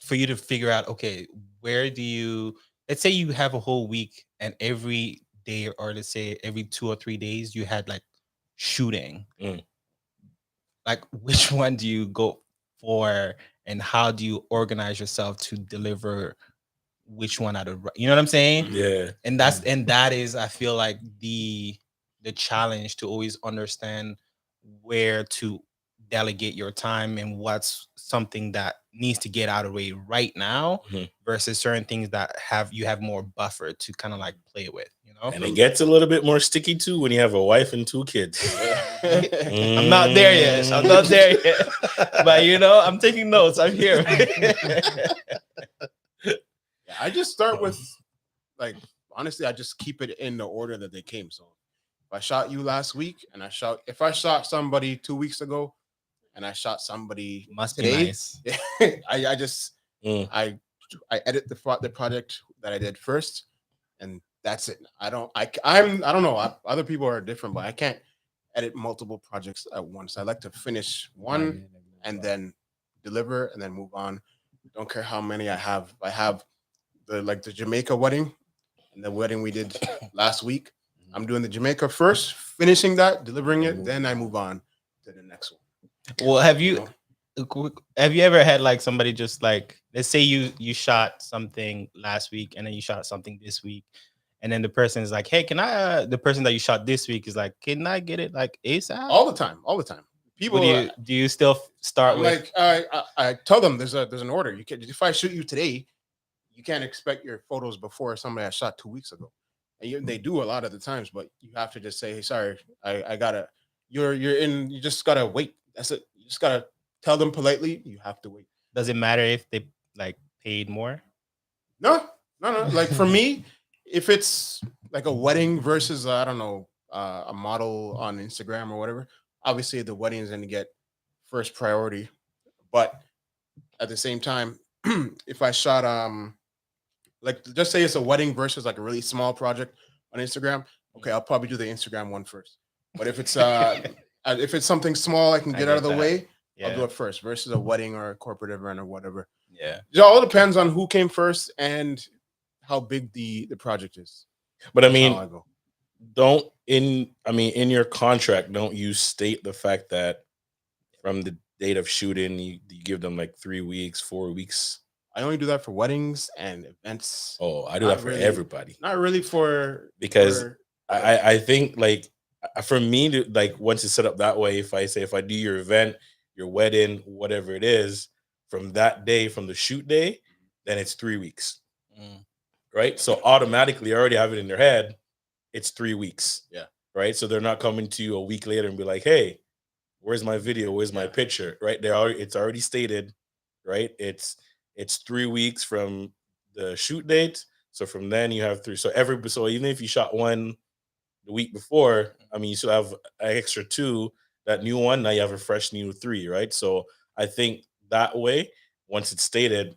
for you to figure out, okay, let's say you have a whole week and every day, or let's say every 2 or 3 days, you had like shooting. Like, which one do you go for, and how do you organize yourself to deliver which one you know what I'm saying? Yeah. And that is, I feel like the challenge, to always understand where to delegate your time and what's something that needs to get out of the way right now versus certain things that you have more buffer to kind of like play with, And it gets a little bit more sticky too when you have a wife and 2 kids. I'm not there yet. But I'm taking notes. I'm here. I just start with, like, honestly, I just keep it in the order that they came. So if I shot you last week and if I shot somebody 2 weeks ago and I shot somebody must be today, nice. I just I edit the project that I did first, and that's it. I don't know. Other people are different, but I can't edit multiple projects at once. I like to finish one and then deliver and then move on. Don't care how many I have. I have the Jamaica wedding and the wedding we did last week. I'm doing the Jamaica first, finishing that, delivering it, then I move on to the next one. Well, have you ever had like somebody just like, let's say you shot something last week and then you shot something this week, and then the person is like, hey, can I the person that you shot this week is like, can I get it like ASAP? All the time. People, do you still start I'm with like I tell them there's an order. You can, if I shoot you today, you can't expect your photos before somebody I shot 2 weeks ago. And they do a lot of the times, but you have to just say, hey, sorry, I gotta, you just gotta wait. That's it. You just gotta tell them politely, you have to wait. Does it matter if they like paid more? No. Like for me, if it's like a wedding versus I don't know, a model on Instagram or whatever, obviously the wedding is gonna get first priority. But at the same time, if I shot like just say it's a wedding versus like a really small project on Instagram. Okay, I'll probably do the Instagram one first. But if it's something small I can get out of the way, I'll do it first versus a wedding or a corporate event or whatever. Yeah. It all depends on who came first and how big the project is. But I That's how mean, I go. in your contract, don't you state the fact that from the date of shooting, you give them like 3 weeks, 4 weeks? I only do that for weddings and events. Oh, I do Not that for really- everybody. Not really Because for- I think like for me to like once it's set up that way, if I do your event, your wedding, whatever it is, from that day, from the shoot day, then it's 3 weeks. Right? So automatically I already have it in their head, it's 3 weeks. Yeah. Right? So they're not coming to you a week later and be like, hey, where's my video? Where's my picture? Right? It's already stated, right? It's 3 weeks from the shoot date. So from then you have 3. So even if you shot one the week before, I mean, you still have an extra 2. That new one, now you have a fresh new 3, right? So I think that way, once it's stated,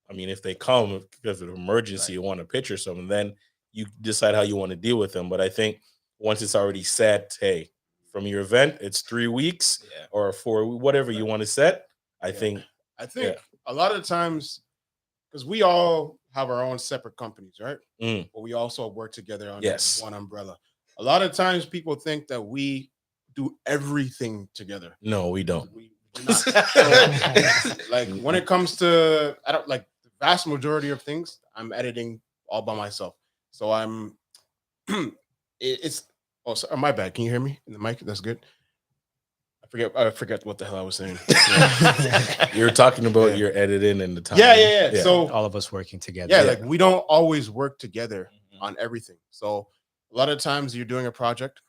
I mean, if they come because of an emergency, you want a picture or something, then you decide how you want to deal with them. But I think once it's already set, hey, from your event, it's 3 weeks or 4, whatever you want to set. I think a lot of times, because we all have our own separate companies, right? But we also work together under one umbrella. A lot of times people think that we do everything together. No, we don't. We're not. So, like when it comes to, I don't like the vast majority of things, I'm editing all by myself. So I'm, sorry, my bad. Can you hear me in the mic? That's good. I forget what the hell I was saying. You're talking about your editing and the time. Yeah. So all of us working together. Yeah, like we don't always work together on everything. So a lot of times you're doing a project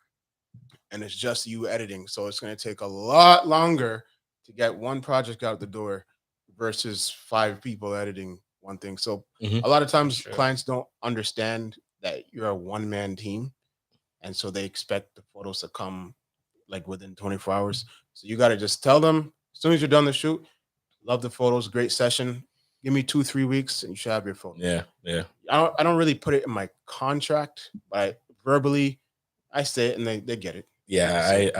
and it's just you editing. So it's going to take a lot longer to get one project out the door versus 5 people editing one thing. So a lot of times clients don't understand that you're a one-man team. And so they expect the photos to come like within 24 hours. So you got to just tell them as soon as you're done the shoot, love the photos, great session. Give me 2-3 weeks and you should have your photos. Yeah. I don't really put it in my contract, but verbally I say it and they get it. Yeah,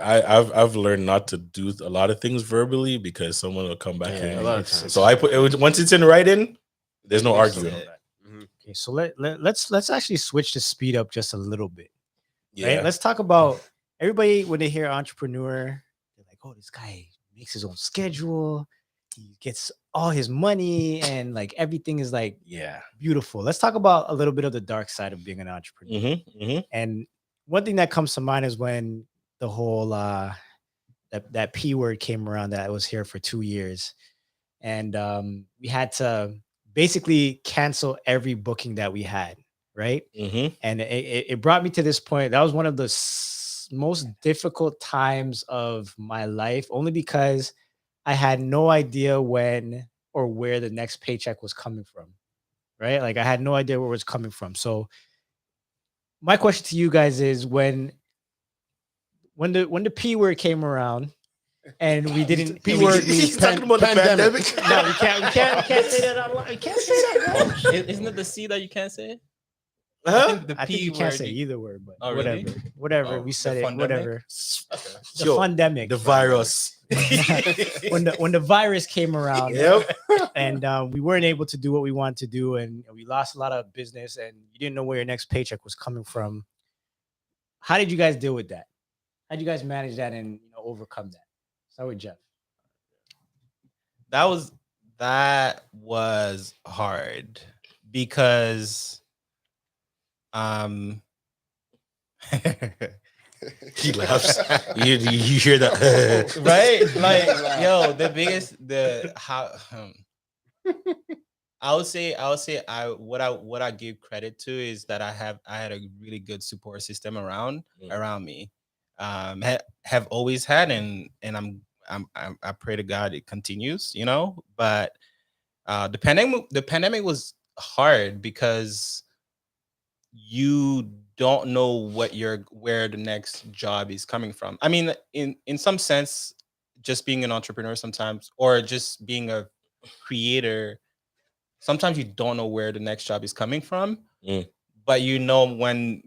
I've learned not to do a lot of things verbally because someone will come back and a lot of times. So I put it once it's in writing, there's no arguing. Okay, so let's actually switch the speed up just a little bit. Yeah. Right? Let's talk about everybody when they hear entrepreneur, they're like, oh, this guy makes his own schedule, he gets all his money, and like everything is like beautiful. Let's talk about a little bit of the dark side of being an entrepreneur. And one thing that comes to mind is when the whole that P word came around that was here for 2 years. And we had to basically cancel every booking that we had, right? And it brought me to this point. That was one of the most difficult times of my life, only because I had no idea when or where the next paycheck was coming from, right? Like I had no idea where it was coming from. So my question to you guys is when the P word came around and we didn't P word he's talking about the pandemic. No, we can't say that online. We can't say that, bro. Isn't it the C that you can't say? Huh? I think you can't say either word, but really? whatever. Oh, we said the it. fundemic? Whatever. The Yo, pandemic. the virus. when the virus came around, and we weren't able to do what we wanted to do, and we lost a lot of business, and you didn't know where your next paycheck was coming from. How did you guys deal with that? How did you guys manage that and overcome that? Start with Jeff. That was hard because He laughs. You hear that? right? Like, yo, I would say what I give credit to is that I had a really good support system around me. Have always had, and I pray to God it continues, but the pandemic was hard because you don't know where the next job is coming from. I mean, in some sense, just being an entrepreneur sometimes, or just being a creator, sometimes you don't know where the next job is coming from, but you know when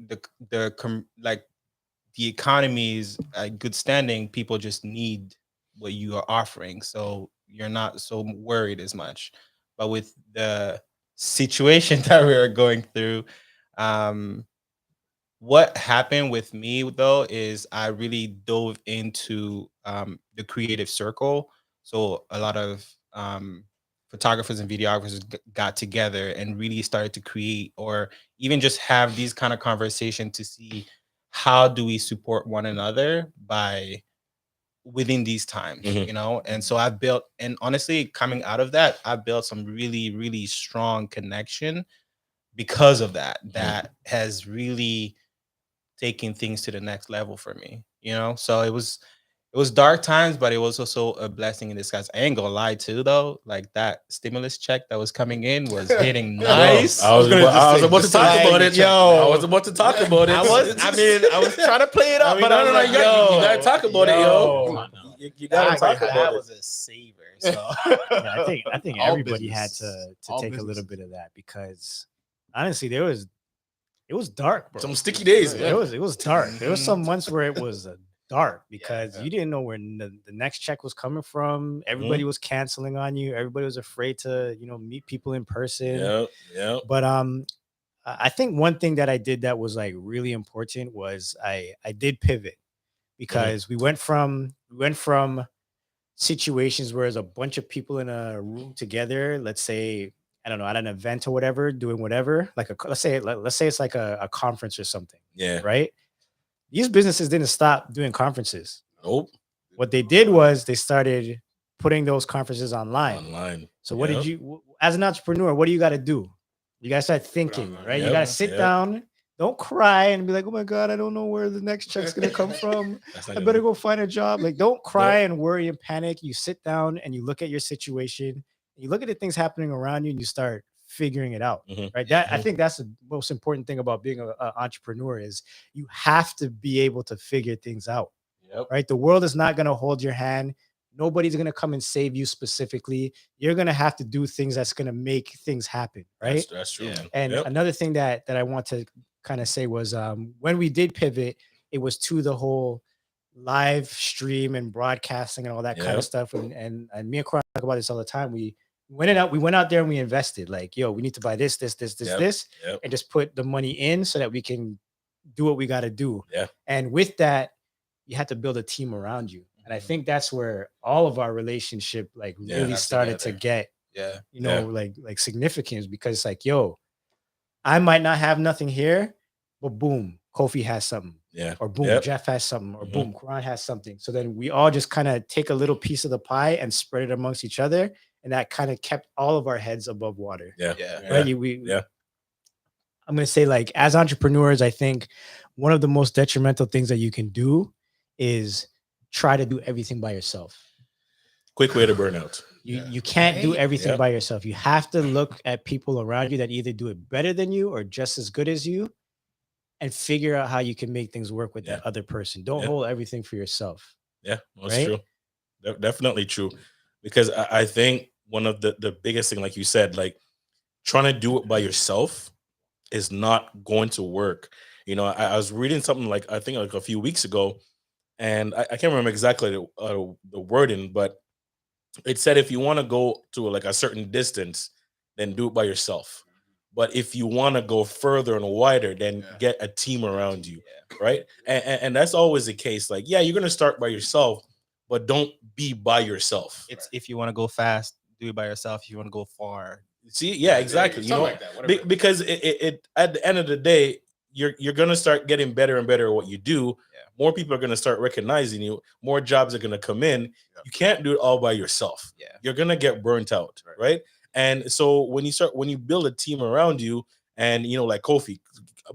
the economy is at good standing, people just need what you are offering, so you're not so worried as much. But with the situation that we are going through, what happened with me though is I really dove into the creative circle. So a lot of photographers and videographers got together and really started to create, or even just have these kind of conversations to see how do we support one another by within these times, you know. And so I've built, and honestly, coming out of that, I've built some really, really strong connection because of that. That has really taking things to the next level for me, you know. So it was dark times, but it was also a blessing in disguise. I ain't gonna lie too, though. Like that stimulus check that was coming in was hitting nice. I was about to talk about it. Yo, I was about to talk about it. I was trying to play it up, but I was like, you gotta talk about it, yo. You gotta talk about it. That was a saver. So Yeah, I think All everybody had business. to All take a business. little bit of that, because honestly, it was dark, bro. Some sticky days. It was dark. There was some months where it was dark because you didn't know where the next check was coming from. Everybody was canceling on you. Everybody was afraid to, meet people in person. Yeah. But I think one thing that I did that was like really important was I did pivot, because we went from situations where there's a bunch of people in a room together, let's say, I don't know, at an event or whatever, doing whatever, like let's say it's like a conference or something. Yeah. Right. These businesses didn't stop doing conferences. Nope. What they did was they started putting those conferences online. So what did you, as an entrepreneur, what do you got to do? You got to start thinking, right? You got to sit down. Don't cry and be like, oh my God, I don't know where the next check's going to come from. I better go find a job. Like, don't cry and worry and panic. You sit down and you look at your situation. You look at the things happening around you and you start figuring it out, right? I think that's the most important thing about being an entrepreneur is you have to be able to figure things out, right? The world is not going to hold your hand. Nobody's going to come and save you specifically. You're going to have to do things that's going to make things happen, right? That's true. Yeah. And another thing that I want to kind of say was when we did pivot, it was to the whole live stream and broadcasting and all that kind of stuff. And me and Karan talk about this all the time. We went out there and we invested, like, yo, we need to buy this, and just put the money in so that we can do what we got to do. And with that, you had to build a team around you. And I think that's where all of our relationship like really started to get, like significance, because it's like, yo, I might not have nothing here, but boom, Kofi has something. Or boom, Jeff has something, or boom, Karan has something. So then we all just kind of take a little piece of the pie and spread it amongst each other. And that kind of kept all of our heads above water. Right. I'm going to say, like, as entrepreneurs, I think one of the most detrimental things that you can do is try to do everything by yourself. Quick way to burn out. You can't do everything by yourself. You have to look at people around you that either do it better than you or just as good as you, and figure out how you can make things work with that other person. Don't hold everything for yourself. Yeah, that's true. Definitely true. Because I think one of the biggest thing, like you said, like trying to do it by yourself is not going to work. I was reading something like, I think like a few weeks ago, and I can't remember exactly the wording, but it said if you want to go to like a certain distance, then do it by yourself. But if you want to go further and wider, then get a team around you, right? And that's always the case. Like, you're going to start by yourself, but don't be by yourself. It's if you want to go fast, do it by yourself. If you want to go far. See, exactly. Like that, because it at the end of the day, you're going to start getting better and better at what you do. More people are going to start recognizing you. More jobs are going to come in. You can't do it all by yourself. You're going to get burnt out, right? And so when you build a team around you, and like Kofi,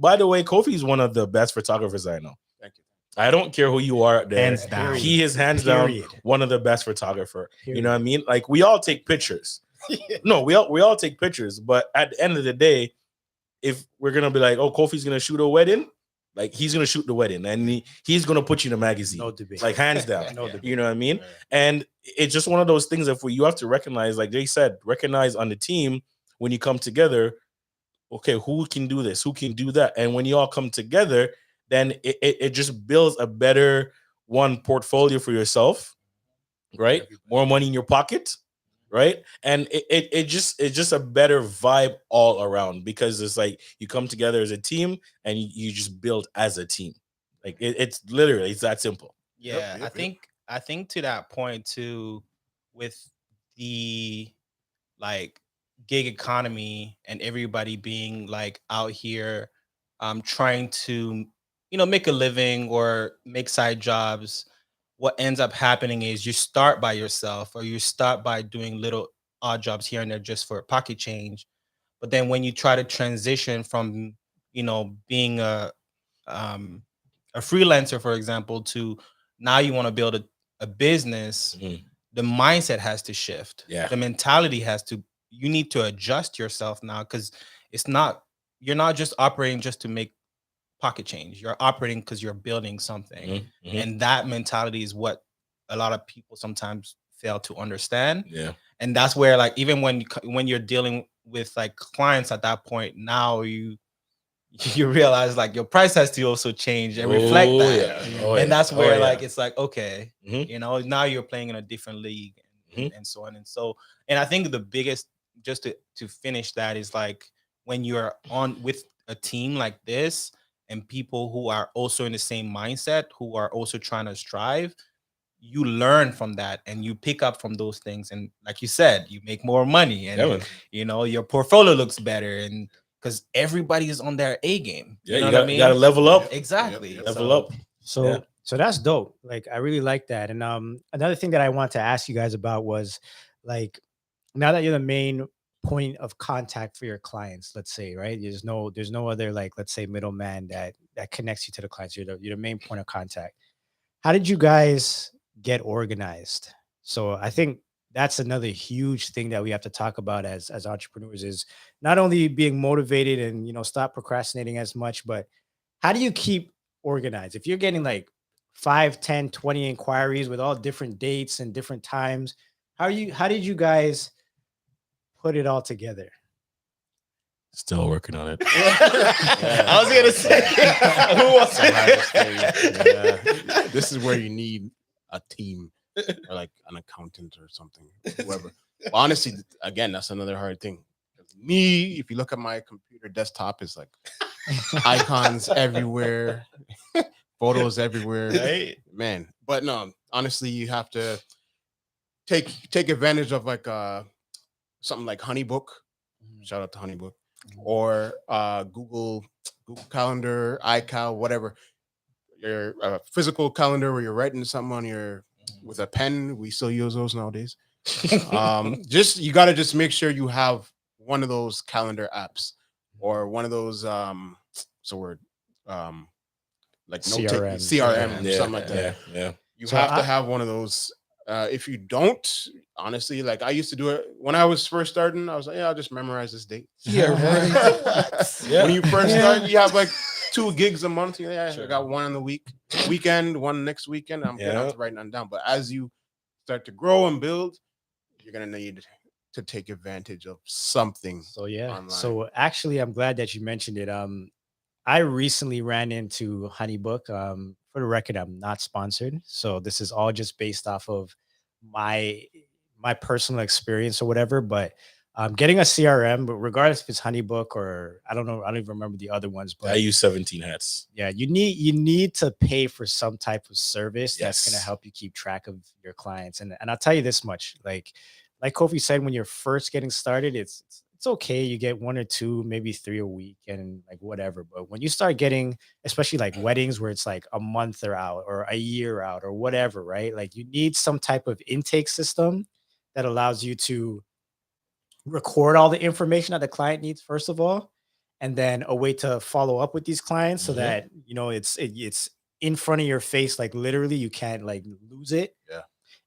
by the way, Kofi is one of the best photographers I know. Thank you. I don't care who you are there. Hands down. He is hands down one of the best photographer. You know what I mean? Like, we all take pictures. No, we all take pictures, but at the end of the day, if we're gonna be like, oh, Kofi's gonna shoot a wedding, like, he's gonna shoot the wedding, and he's gonna put you in a magazine. No debate. Like, hands down. No debate. You know what I mean? And it's just one of those things that you have to recognize, like they said, recognize on the team when you come together, okay, who can do this? Who can do that? And when you all come together, then it just builds a better portfolio for yourself, right? More money in your pocket, right? And it's just a better vibe all around, because it's like you come together as a team and you just build as a team. Like it's literally, it's that simple. Yeah, Yep. I think to that point too, with the like gig economy and everybody being like out here trying to make a living or make side jobs, what ends up happening is you start by yourself, or you start by doing little odd jobs here and there just for pocket change. But then when you try to transition from being um a freelancer, for example, to now you want to build a business, Mhm. the mindset has to shift. Yeah. The mentality has to, you need to adjust yourself now, because you're not just operating just to make pocket change. You're operating because you're building something. Mhm, mhm. And that mentality is what a lot of people sometimes fail to understand. Yeah. And that's where, like, even when you're dealing with like clients at that point, now you realize like your price has to also change and reflect Oh, that. yeah. Oh, And yeah. that's Oh, where yeah. like it's like, okay, Mhm. now you're playing in a different league, and, Mhm. and so on and so. And I think the biggest, just to finish that, is like when you're on with a team like this and people who are also in the same mindset, who are also trying to strive, you learn from that and you pick up from those things. And like you said, you make more money, and Yeah, man. your portfolio looks better, and because everybody is on their A game. Yeah, You know you what I got mean? gotta level up. Exactly. Yep. Level So, up. So Yeah. so that's dope. Like I really like that. And another thing that I want to ask you guys about was like, now that you're the main point of contact for your clients, let's say, right? There's no other, like, let's say, middleman that connects you to the clients. You're the main point of contact. How did you guys get organized? So I think that's another huge thing that we have to talk about as entrepreneurs, is not only being motivated and stop procrastinating as much, but how do you keep organized? If you're getting like 5, 10, 20 inquiries with all different dates and different times, how did you guys put it all together? Still working on it. I was gonna say, who wants Yeah. This is where you need a team or like an accountant or something, whoever. But honestly, again, that's another hard thing. Me, if you look at my computer desktop, it's like icons everywhere, photos everywhere, Right? man. But no, honestly, you have to take advantage of like something like Honeybook. Shout out to Honeybook, or Google Calendar, iCal, whatever. Your physical calendar where you're writing something on your with a pen. We still use those nowadays. Just you got to just make sure you have one of those calendar apps or one of those so word like note CRM. CRM or Yeah, something like that. yeah, yeah. You So have to I- have one of those. If you don't, honestly, like I used to do it when I was first starting, I was like, yeah, I'll just memorize this date. Yeah, right. When you first Yeah. start, you have like 2 gigs a month. Yeah, Sure. I got one on the weekend, one next weekend. I'm gonna have Yeah. to write none down. But as you start to grow and build, you're gonna need to take advantage of something. So yeah. Online. So actually, I'm glad that you mentioned it. I recently ran into Honeybook. For the record, I'm not sponsored, so this is all just based off of my personal experience or whatever. But getting a CRM, but regardless if it's Honeybook or I don't know, I don't even remember the other ones. I But use 17 hats. yeah, you need to pay for some type of service that's going to Yes. help you keep track of your clients. And I'll tell you this much, like Kofi said, when you're first getting started, it's okay. You get 1 or 2, maybe 3 a week and like whatever. But when you start getting, especially like weddings where it's like a month or out or a year out or whatever, right? Like you need some type of intake system that allows you to record all the information that the client needs, first of all, and then a way to follow up with these clients so Mhm. that it's in front of your face, like literally you can't like lose it. Yeah.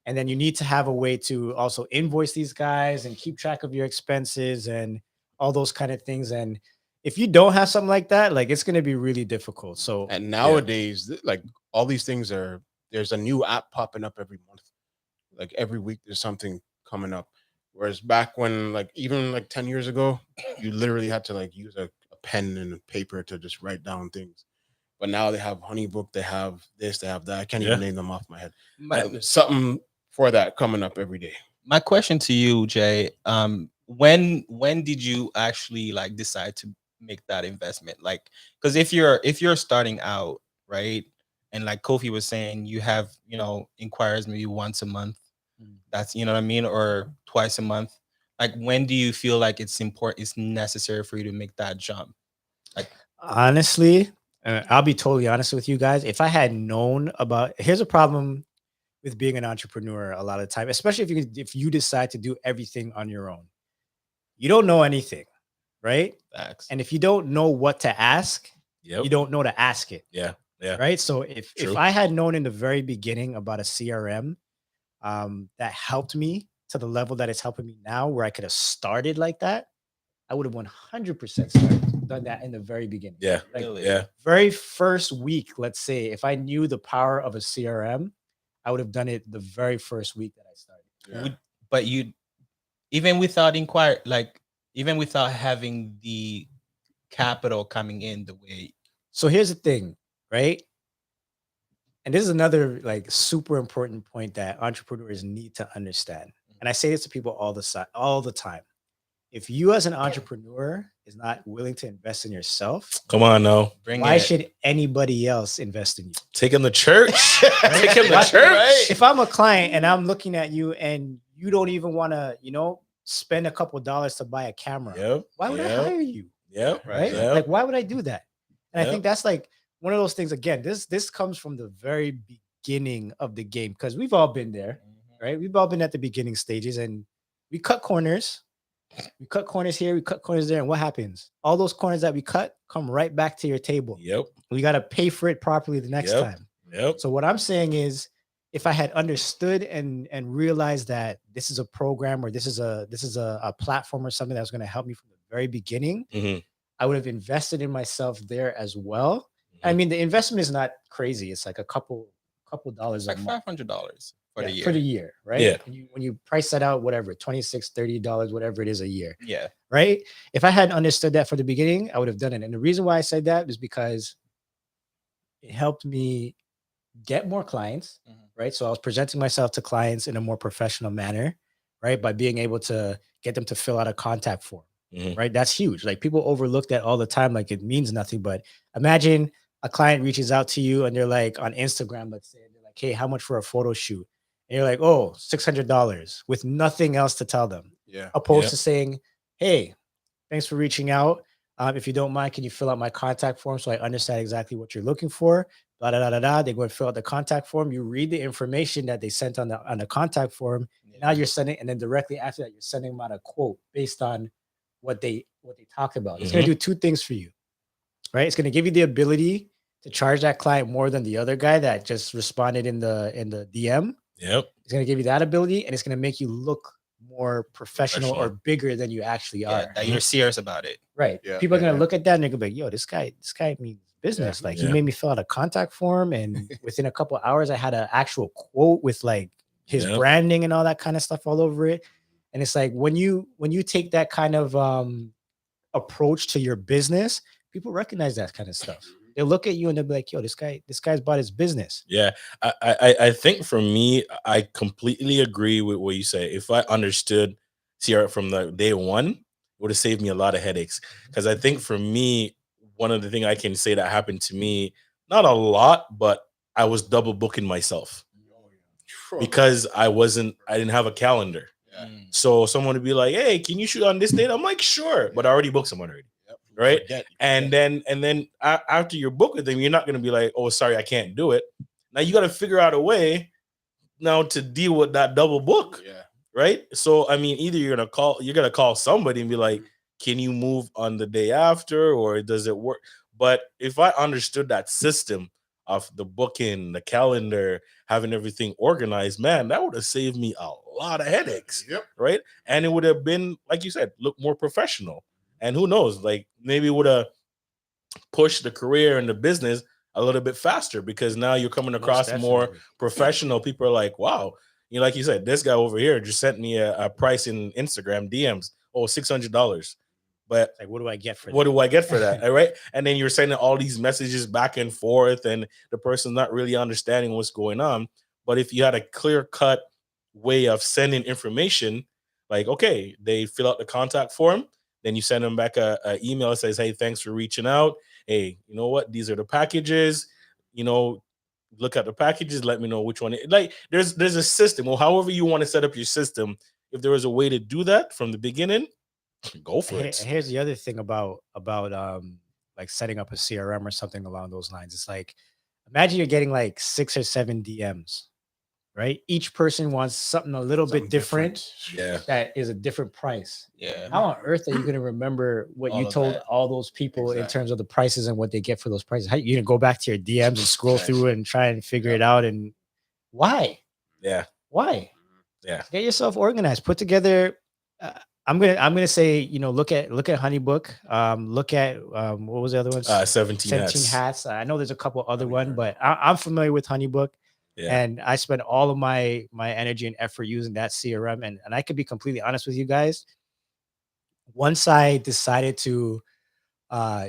And then you need to have a way to also invoice these guys and keep track of your expenses and all those kind of things. And if you don't have something like that, like it's going to be really difficult. So And nowadays, like all these things there's a new app popping up every month. Like every week, there's something coming up Whereas back when, like, even like 10 years ago, you literally had to like use a pen and a paper to just write down things. But now they have HoneyBook, they have this, they have that. I can't even name them off my head. There's something for that coming up every day. My question to you, Jay, when did you actually like decide to make that investment? Like, because if you're starting out, right, and like Kofi was saying, you have, you know, inquiries maybe once a month. That's, you know what I mean, or twice a month. Like, when do you feel like it's important, it's necessary for you to make that jump? Like, honestly, I'll be totally honest with you guys. If I had known about, here's a problem with being an entrepreneur a lot of the time, especially if you decide to do everything on your own. You don't know anything, right? facts. And if you don't know what to ask, you don't know to ask it. Yeah. Right. So if I had known in the very beginning about a CRM that helped me to the level that it's helping me now, where I could have started like that, I would have 100% done that in the very beginning. Yeah. Like, Yeah. very first week, let's say, if I knew the power of a CRM, I would have done it the very first week that I started. Yeah. But you, even without even without having the capital coming in the way. So here's the thing, right? And this is another like super important point that entrepreneurs need to understand. And I say this to people all the time. If you as an entrepreneur is not willing to invest in yourself, Come on now. why should anybody else invest in you? Taking the church. Taking the church. If I'm a client and I'm looking at you and you don't even want to, you know, spend a couple dollars to buy a camera, why would I hire you? Right? Like, why would I do that? And I think that's like one of those things. Again, this comes from the very beginning of the game, because we've all been there, right? We've all been at the beginning stages, and we cut corners. We cut corners here, we cut corners there, and what happens? All those corners that we cut come right back to your table. We got to pay for it properly the next time. So what I'm saying is, if I had understood and realized that this is a program, or this is a platform or something that's going to help me from the very beginning, I would have invested in myself there as well. I mean, the investment is not crazy. It's like a couple dollars, like $500 for the year. For the year, right? Yeah. And when you price that out, whatever, $26, $30, whatever it is a year. Yeah. Right. If I had understood that from the beginning, I would have done it. And the reason why I said that is because it helped me get more clients. Right. So I was presenting myself to clients in a more professional manner, right? By being able to get them to fill out a contact form. Right. That's huge. Like, people overlook that all the time. Like, it means nothing. But imagine a client reaches out to you and they're like, on Instagram, let's say, they're like, hey, how much for a photo shoot? And you're like, oh, $600, with nothing else to tell them. Yeah. Opposed to saying, hey, thanks for reaching out. If you don't mind, can you fill out my contact form so I understand exactly what you're looking for? Blah, blah, blah, blah, blah. They go and fill out the contact form. You read the information that they sent on the contact form. Now you're sending, and then directly after that, you're sending them out a quote based on what they talked about. It's going to do two things for you, right? It's going to give you the ability to charge that client more than the other guy that just responded in the DM. It's going to give you that ability, and it's going to make you look more professional or bigger than you actually are. That you're serious about it. Right. People are going to look at that and they're going to be like, yo, this guy means business. Like, he made me fill out a contact form, and within a couple of hours, I had an actual quote with like his branding and all that kind of stuff all over it. And it's like, when you take that kind of approach to your business, people recognize that kind of stuff. They'll look at you and they'll be like, yo, this guy's about his business. Yeah. I think for me, I completely agree with what you say. If I understood CRM from the day one, it would have saved me a lot of headaches. Because I think for me, one of the things I can say that happened to me, not a lot, but I was double booking myself because I didn't have a calendar. So someone would be like, hey, can you shoot on this date? I'm like, sure. But I already booked someone already. Right. And then after you're booked with them, you're not going to be like, oh, sorry, I can't do it. Now you got to figure out a way now to deal with that double book. Right. So, I mean, either you're going to call somebody and be like, can you move on the day after, or does it work? But if I understood that system of the booking, the calendar, having everything organized, man, that would have saved me a lot of headaches. Right. And it would have been, like you said, look more professional. And who knows, like, maybe it would have pushed the career and the business a little bit faster, because now you're coming across more professional. People are like, wow, You know, like you said, this guy over here just sent me a price in Instagram DMs. Oh, $600. But Like, what do I get for what that? do I get for that? All right. And then you're sending all these messages back and forth, and the person's not really understanding what's going on. But if you had a clear cut way of sending information, like, okay, they fill out the contact form, then you send them back a email that says, hey, thanks for reaching out. Hey, you know what? These are the packages. You know, look at the packages. Let me know which one. Like, there's a system, or however you want to set up your system. If there was a way to do that from the beginning, go for it. Here's the other thing about like setting up a CRM or something along those lines. It's like, imagine you're getting like 6 or 7 DMs, right? Each person wants something a little bit different. Yeah. That is a different price. Yeah. How on earth are you going to remember what All you of told that. all those people in terms of the prices and what they get for those prices? How you going to go back to your DMs and scroll through and try and figure it out? And why? Yeah. Why? Yeah. Get yourself organized. Put together. I'm gonna say, you know, look at HoneyBook. Look at what was the other one? 17 hats. I know there's a couple other one, but I'm familiar with HoneyBook. Yeah. And I spend all of my energy and effort using that CRM. And I could be completely honest with you guys. Once I decided to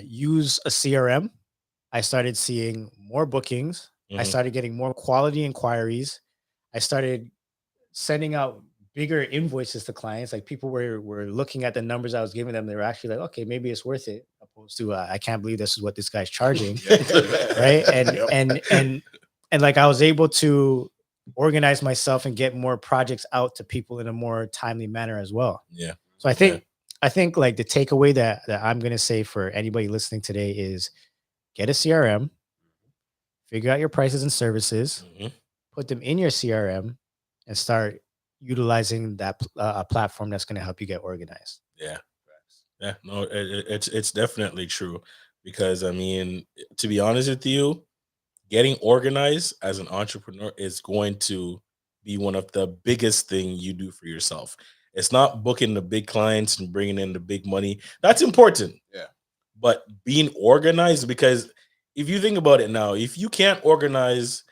use a CRM, I started seeing more bookings. I started getting more quality inquiries. I started sending out bigger invoices to clients. Like, people were looking at the numbers I was giving them. They were actually like, okay, maybe it's worth it, opposed to I can't believe this is what this guy's charging. Right. And like, I was able to organize myself and get more projects out to people in a more timely manner as well. Yeah. So I think like the takeaway that I'm going to say for anybody listening today is get a CRM, figure out your prices and services, put them in your CRM, and start utilizing that a platform that's going to help you get organized. Yeah. Yeah. No, it's definitely true, because I mean, to be honest with you, getting organized as an entrepreneur is going to be one of the biggest thing you do for yourself. It's not booking the big clients and bringing in the big money. That's important. Yeah. But being organized, because if you think about it now, if you can't organize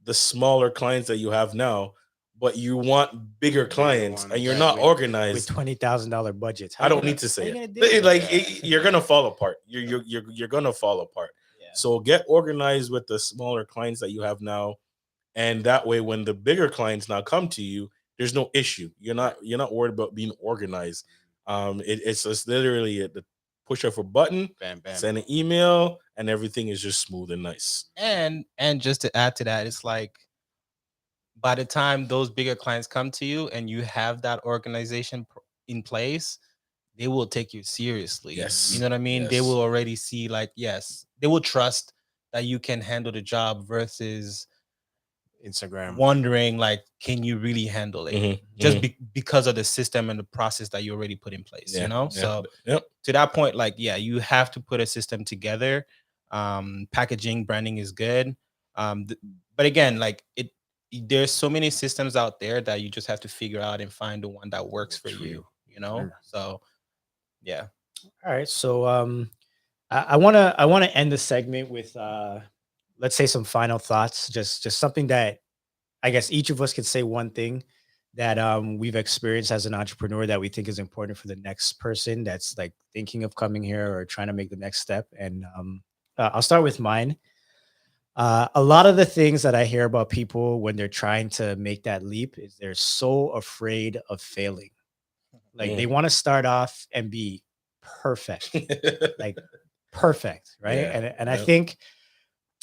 the smaller clients that you have now, but you want bigger clients and you're not with organized, $20,000 budgets, I don't need to say it. You're gonna fall apart. You're gonna fall apart. Yeah. So get organized with the smaller clients that you have now, and that way, when the bigger clients now come to you, there's no issue. You're not worried about being organized. It's just literally the push of a button, Bam, bam. send an email, and everything is just smooth and nice. And just to add to that, it's like, by the time those bigger clients come to you and you have that organization in place, they will take you seriously. Yes. You know what I mean? Yes. They will already see, like, yes, they will trust that you can handle the job versus Instagram wondering, like, can you really handle it? Just because of the system and the process that you already put in place, you know? So to that point, like, yeah, you have to put a system together. Packaging, branding is good. But again, like, there's so many systems out there that you just have to figure out and find the one that works for you, you know? So yeah. All right. So I want to end the segment with let's say some final thoughts, just something that I guess each of us could say one thing that we've experienced as an entrepreneur that we think is important for the next person that's like thinking of coming here or trying to make the next step. And I'll start with mine. A lot of the things that I hear about people when they're trying to make that leap is they're so afraid of failing. Like, they want to start off and be perfect, like perfect, right? Yeah, And I think,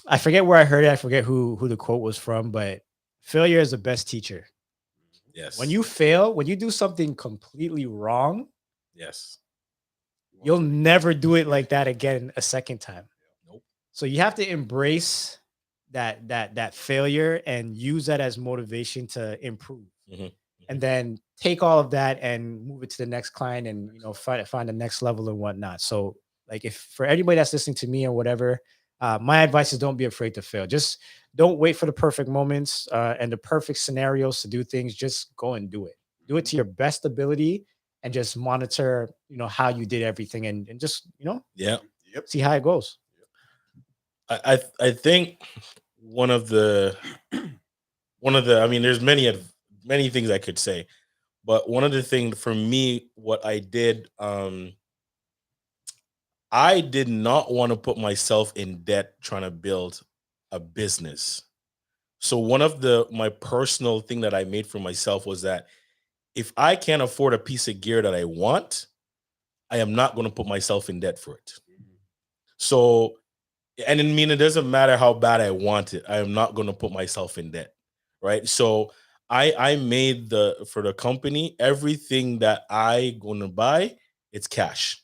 I forget where I heard it. I forget who the quote was from, but failure is the best teacher. Yes. When you fail, when you do something completely wrong, yes, you'll never do it like that again a second time. Nope. So you have to embrace that failure and use that as motivation to improve. And then take all of that and move it to the next client, and, you know, find the next level and whatnot. So, like, if for anybody that's listening to me or whatever, my advice is don't be afraid to fail. Just don't wait for the perfect moments and the perfect scenarios to do things. Just go and do it. Do it to your best ability, and just monitor, you know, how you did everything, and just, you know, see how it goes. I think one of the I mean, there's many many things I could say, but one of the things for me, what I did, I did not want to put myself in debt trying to build a business. So one of my personal thing that I made for myself was that if I can't afford a piece of gear that I want, I am not going to put myself in debt for it. So, and I mean, it doesn't matter how bad I want it. I am not going to put myself in debt, right? So I made for the company, everything that I going to buy, it's cash.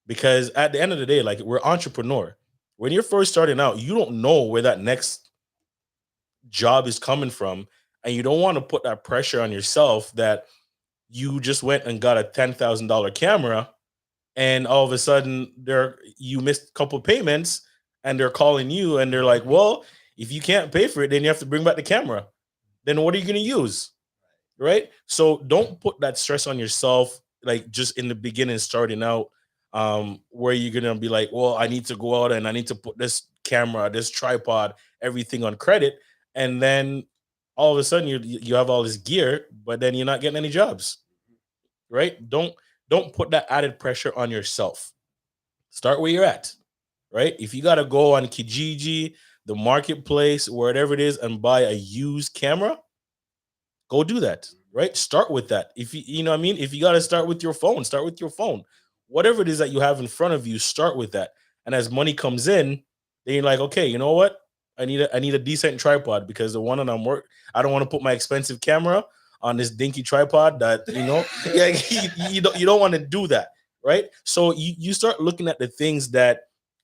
Because at the end of the day, like, we're entrepreneur. When you're first starting out, you don't know where that next job is coming from, and you don't want to put that pressure on yourself that you just went and got a $10,000 camera, and all of a sudden you missed a couple payments, and they're calling you and they're like, well, if you can't pay for it, then you have to bring back the camera. Then what are you going to use? Right? So don't put that stress on yourself, like, just in the beginning, starting out, where you're going to be like, well, I need to go out and I need to put this camera, this tripod, everything on credit. And then all of a sudden you have all this gear, but then you're not getting any jobs. Right? Don't put that added pressure on yourself. Start where you're at. Right? If you got to go on Kijiji, the marketplace, wherever it is, and buy a used camera, go do that. Right? Start with that. If you know what I mean? If you got to start with your phone, start with your phone. Whatever it is that you have in front of you, start with that. And as money comes in, then you're like, okay, you know what? I need a decent tripod, because the one that I don't want to put my expensive camera on this dinky tripod that, yeah, you don't want to do that, right? So you start looking at the things that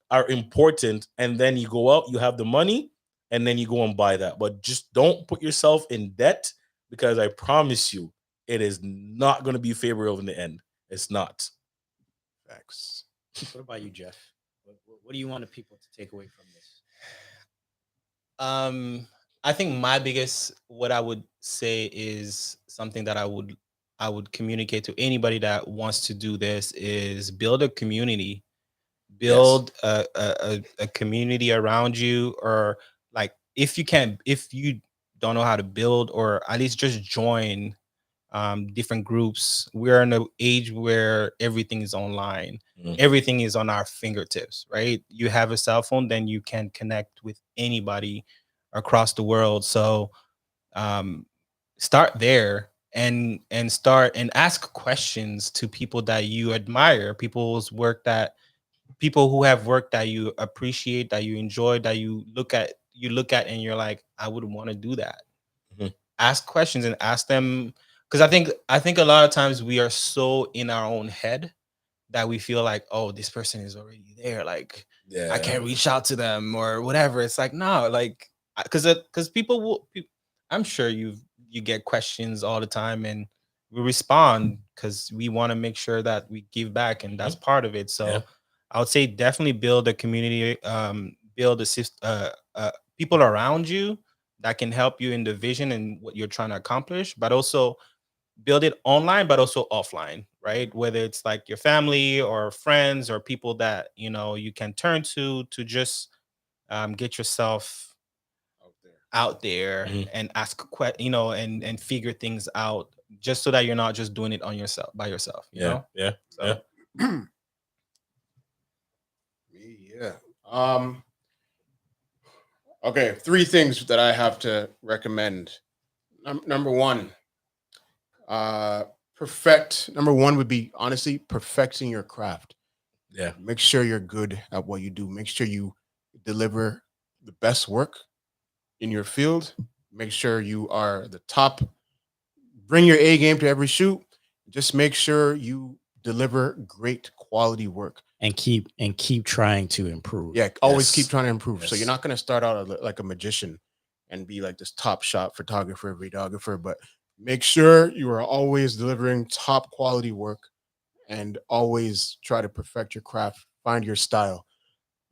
are important, and then you go out, you have the money, and then you go and buy that. But just don't put yourself in debt, because I promise you, it is not going to be favorable in the end. It's not. Facts. What about you, Jeff? What do you want the people to take away from this? I think my biggest, what I would say, is something that I would communicate to anybody that wants to do this, is build a community, build a community around you, or, like, if you don't know how to build, or at least just join different groups. We're in an age where everything is online. Everything is on our fingertips, right? You have a cell phone, then you can connect with anybody across the world. So start there, and start and ask questions to people that you admire, people who have work that you appreciate, that you enjoy, that you look at and you're like, I would want to do that. Ask questions and ask them, because I think a lot of times we are so in our own head that we feel like, oh, this person is already there, like, I can't reach out to them or whatever. It's like, no, like, because people I'm sure you get questions all the time, and we respond because we want to make sure that we give back, and that's part of it. So I would say definitely build a community, build a system, people around you that can help you in the vision and what you're trying to accomplish, but also build it online, but also offline, right? Whether it's like your family or friends or people that, you can turn to just get yourself out there and ask and figure things out, just so that you're not just doing it on yourself by yourself. You know? Okay, 3 things that I have to recommend. Number one would be, honestly, perfecting your craft. Make sure you're good at what you do. Make sure you deliver the best work in your field. Make sure you are the top. Bring your A game to every shoot. Just make sure you deliver great quality work, and keep trying to improve. Always keep trying to improve. So you're not going to start out like a magician and be like this top shot photographer, videographer, but make sure you are always delivering top quality work, and always try to perfect your craft, find your style.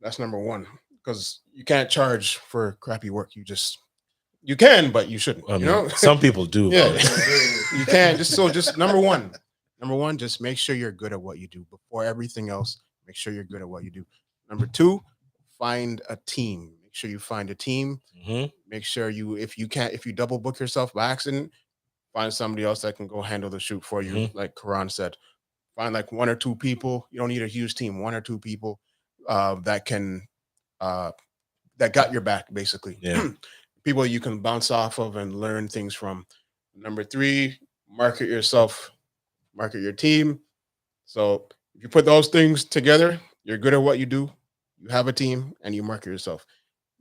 That's number one, because you can't charge for crappy work. You can, but you shouldn't. I mean, some people do. You can. Just number one, just make sure you're good at what you do. Before everything else, make sure you're good at what you do. Number two, find a team. Make sure you find a team. Mhm. Make sure if you double book yourself by accident, find somebody else that can go handle the shoot for you. Mhm. Like Karan said, find like 1 or 2 people. You don't need a huge team. 1 or 2 people that can that got your back, basically. Yeah. People you can bounce off of and learn things from. Number 3, market yourself, market your team. So if you put those things together, you're good at what you do. You have a team and you market yourself.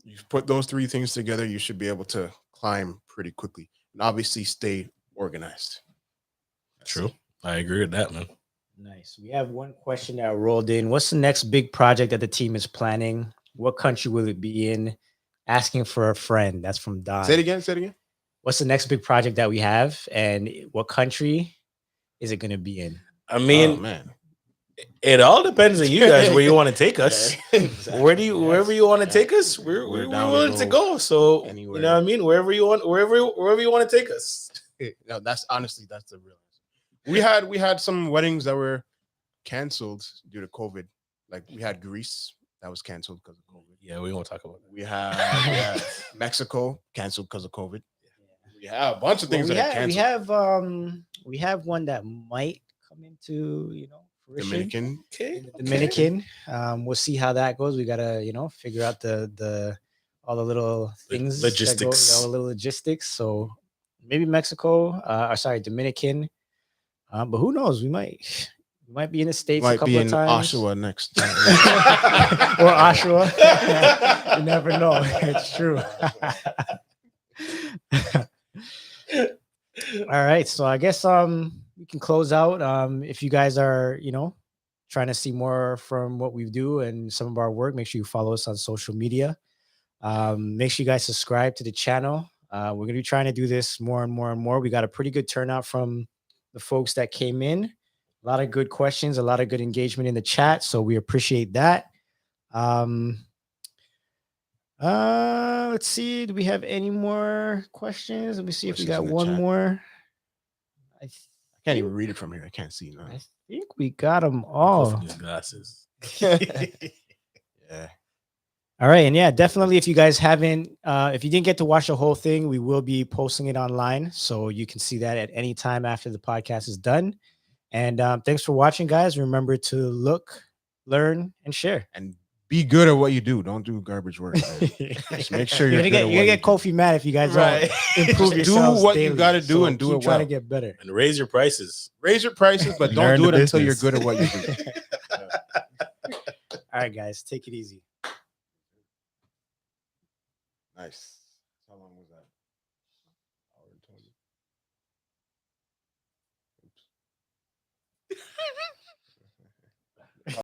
You put those 3 things together, you should be able to climb pretty quickly. And obviously stay organized. True. I agree with that, man. Nice. We have one question that rolled in. What's the next big project that the team is planning? What country will it be in? Asking for a friend. That's from Don. Say it again. What's the next big project that we have, and what country is it going to be in? I mean, Oh, man. It all depends on you guys where you want to take us. Exactly. Wherever you want to take us, we're down willing to go. So anywhere. you know what I mean? Wherever you want to take us. No, that's the real answer. We had some weddings that were canceled due to COVID. Like we had Greece that was canceled because of COVID. Yeah, we won't talk about that. We had Mexico canceled because of COVID. We have a bunch of things that are canceled. We have one that might come into fruition. Dominican. Okay. Dominican. We'll see how that goes. We gotta figure out the all the little things, logistics. all the little logistics. So maybe Mexico. Dominican. But who knows? We might be in the States a couple of times. Oshawa next. Or Oshawa. You never know. It's true. All right. So I guess we can close out. If you guys are, trying to see more from what we do and some of our work, make sure you follow us on social media. Make sure you guys subscribe to the channel. We're going to be trying to do this more and more and more. We got a pretty good turnout from the folks that came in. A lot of good questions, a lot of good engagement in the chat. So we appreciate that. Let's see. Do we have any more questions? Let me see if we got one more. I can't even read it from here. I can't see now. I think we got them all. These glasses. Yeah. All right. And yeah, definitely. If you guys haven't, if you didn't get to watch the whole thing, we will be posting it online. So you can see that at any time after the podcast is done. And thanks for watching, guys. Remember to look, learn, and share. And be good at what you do. Don't do garbage work. Just make sure you're gonna get Kofi mad if you guys don't improve yourselves. Do what daily. you got to do and do it well. Trying to get better And raise your prices. Raise your prices, but don't do it until you're good at what you do. All right, guys, take it easy. Nice. How long was that? Hour and 20. Oops.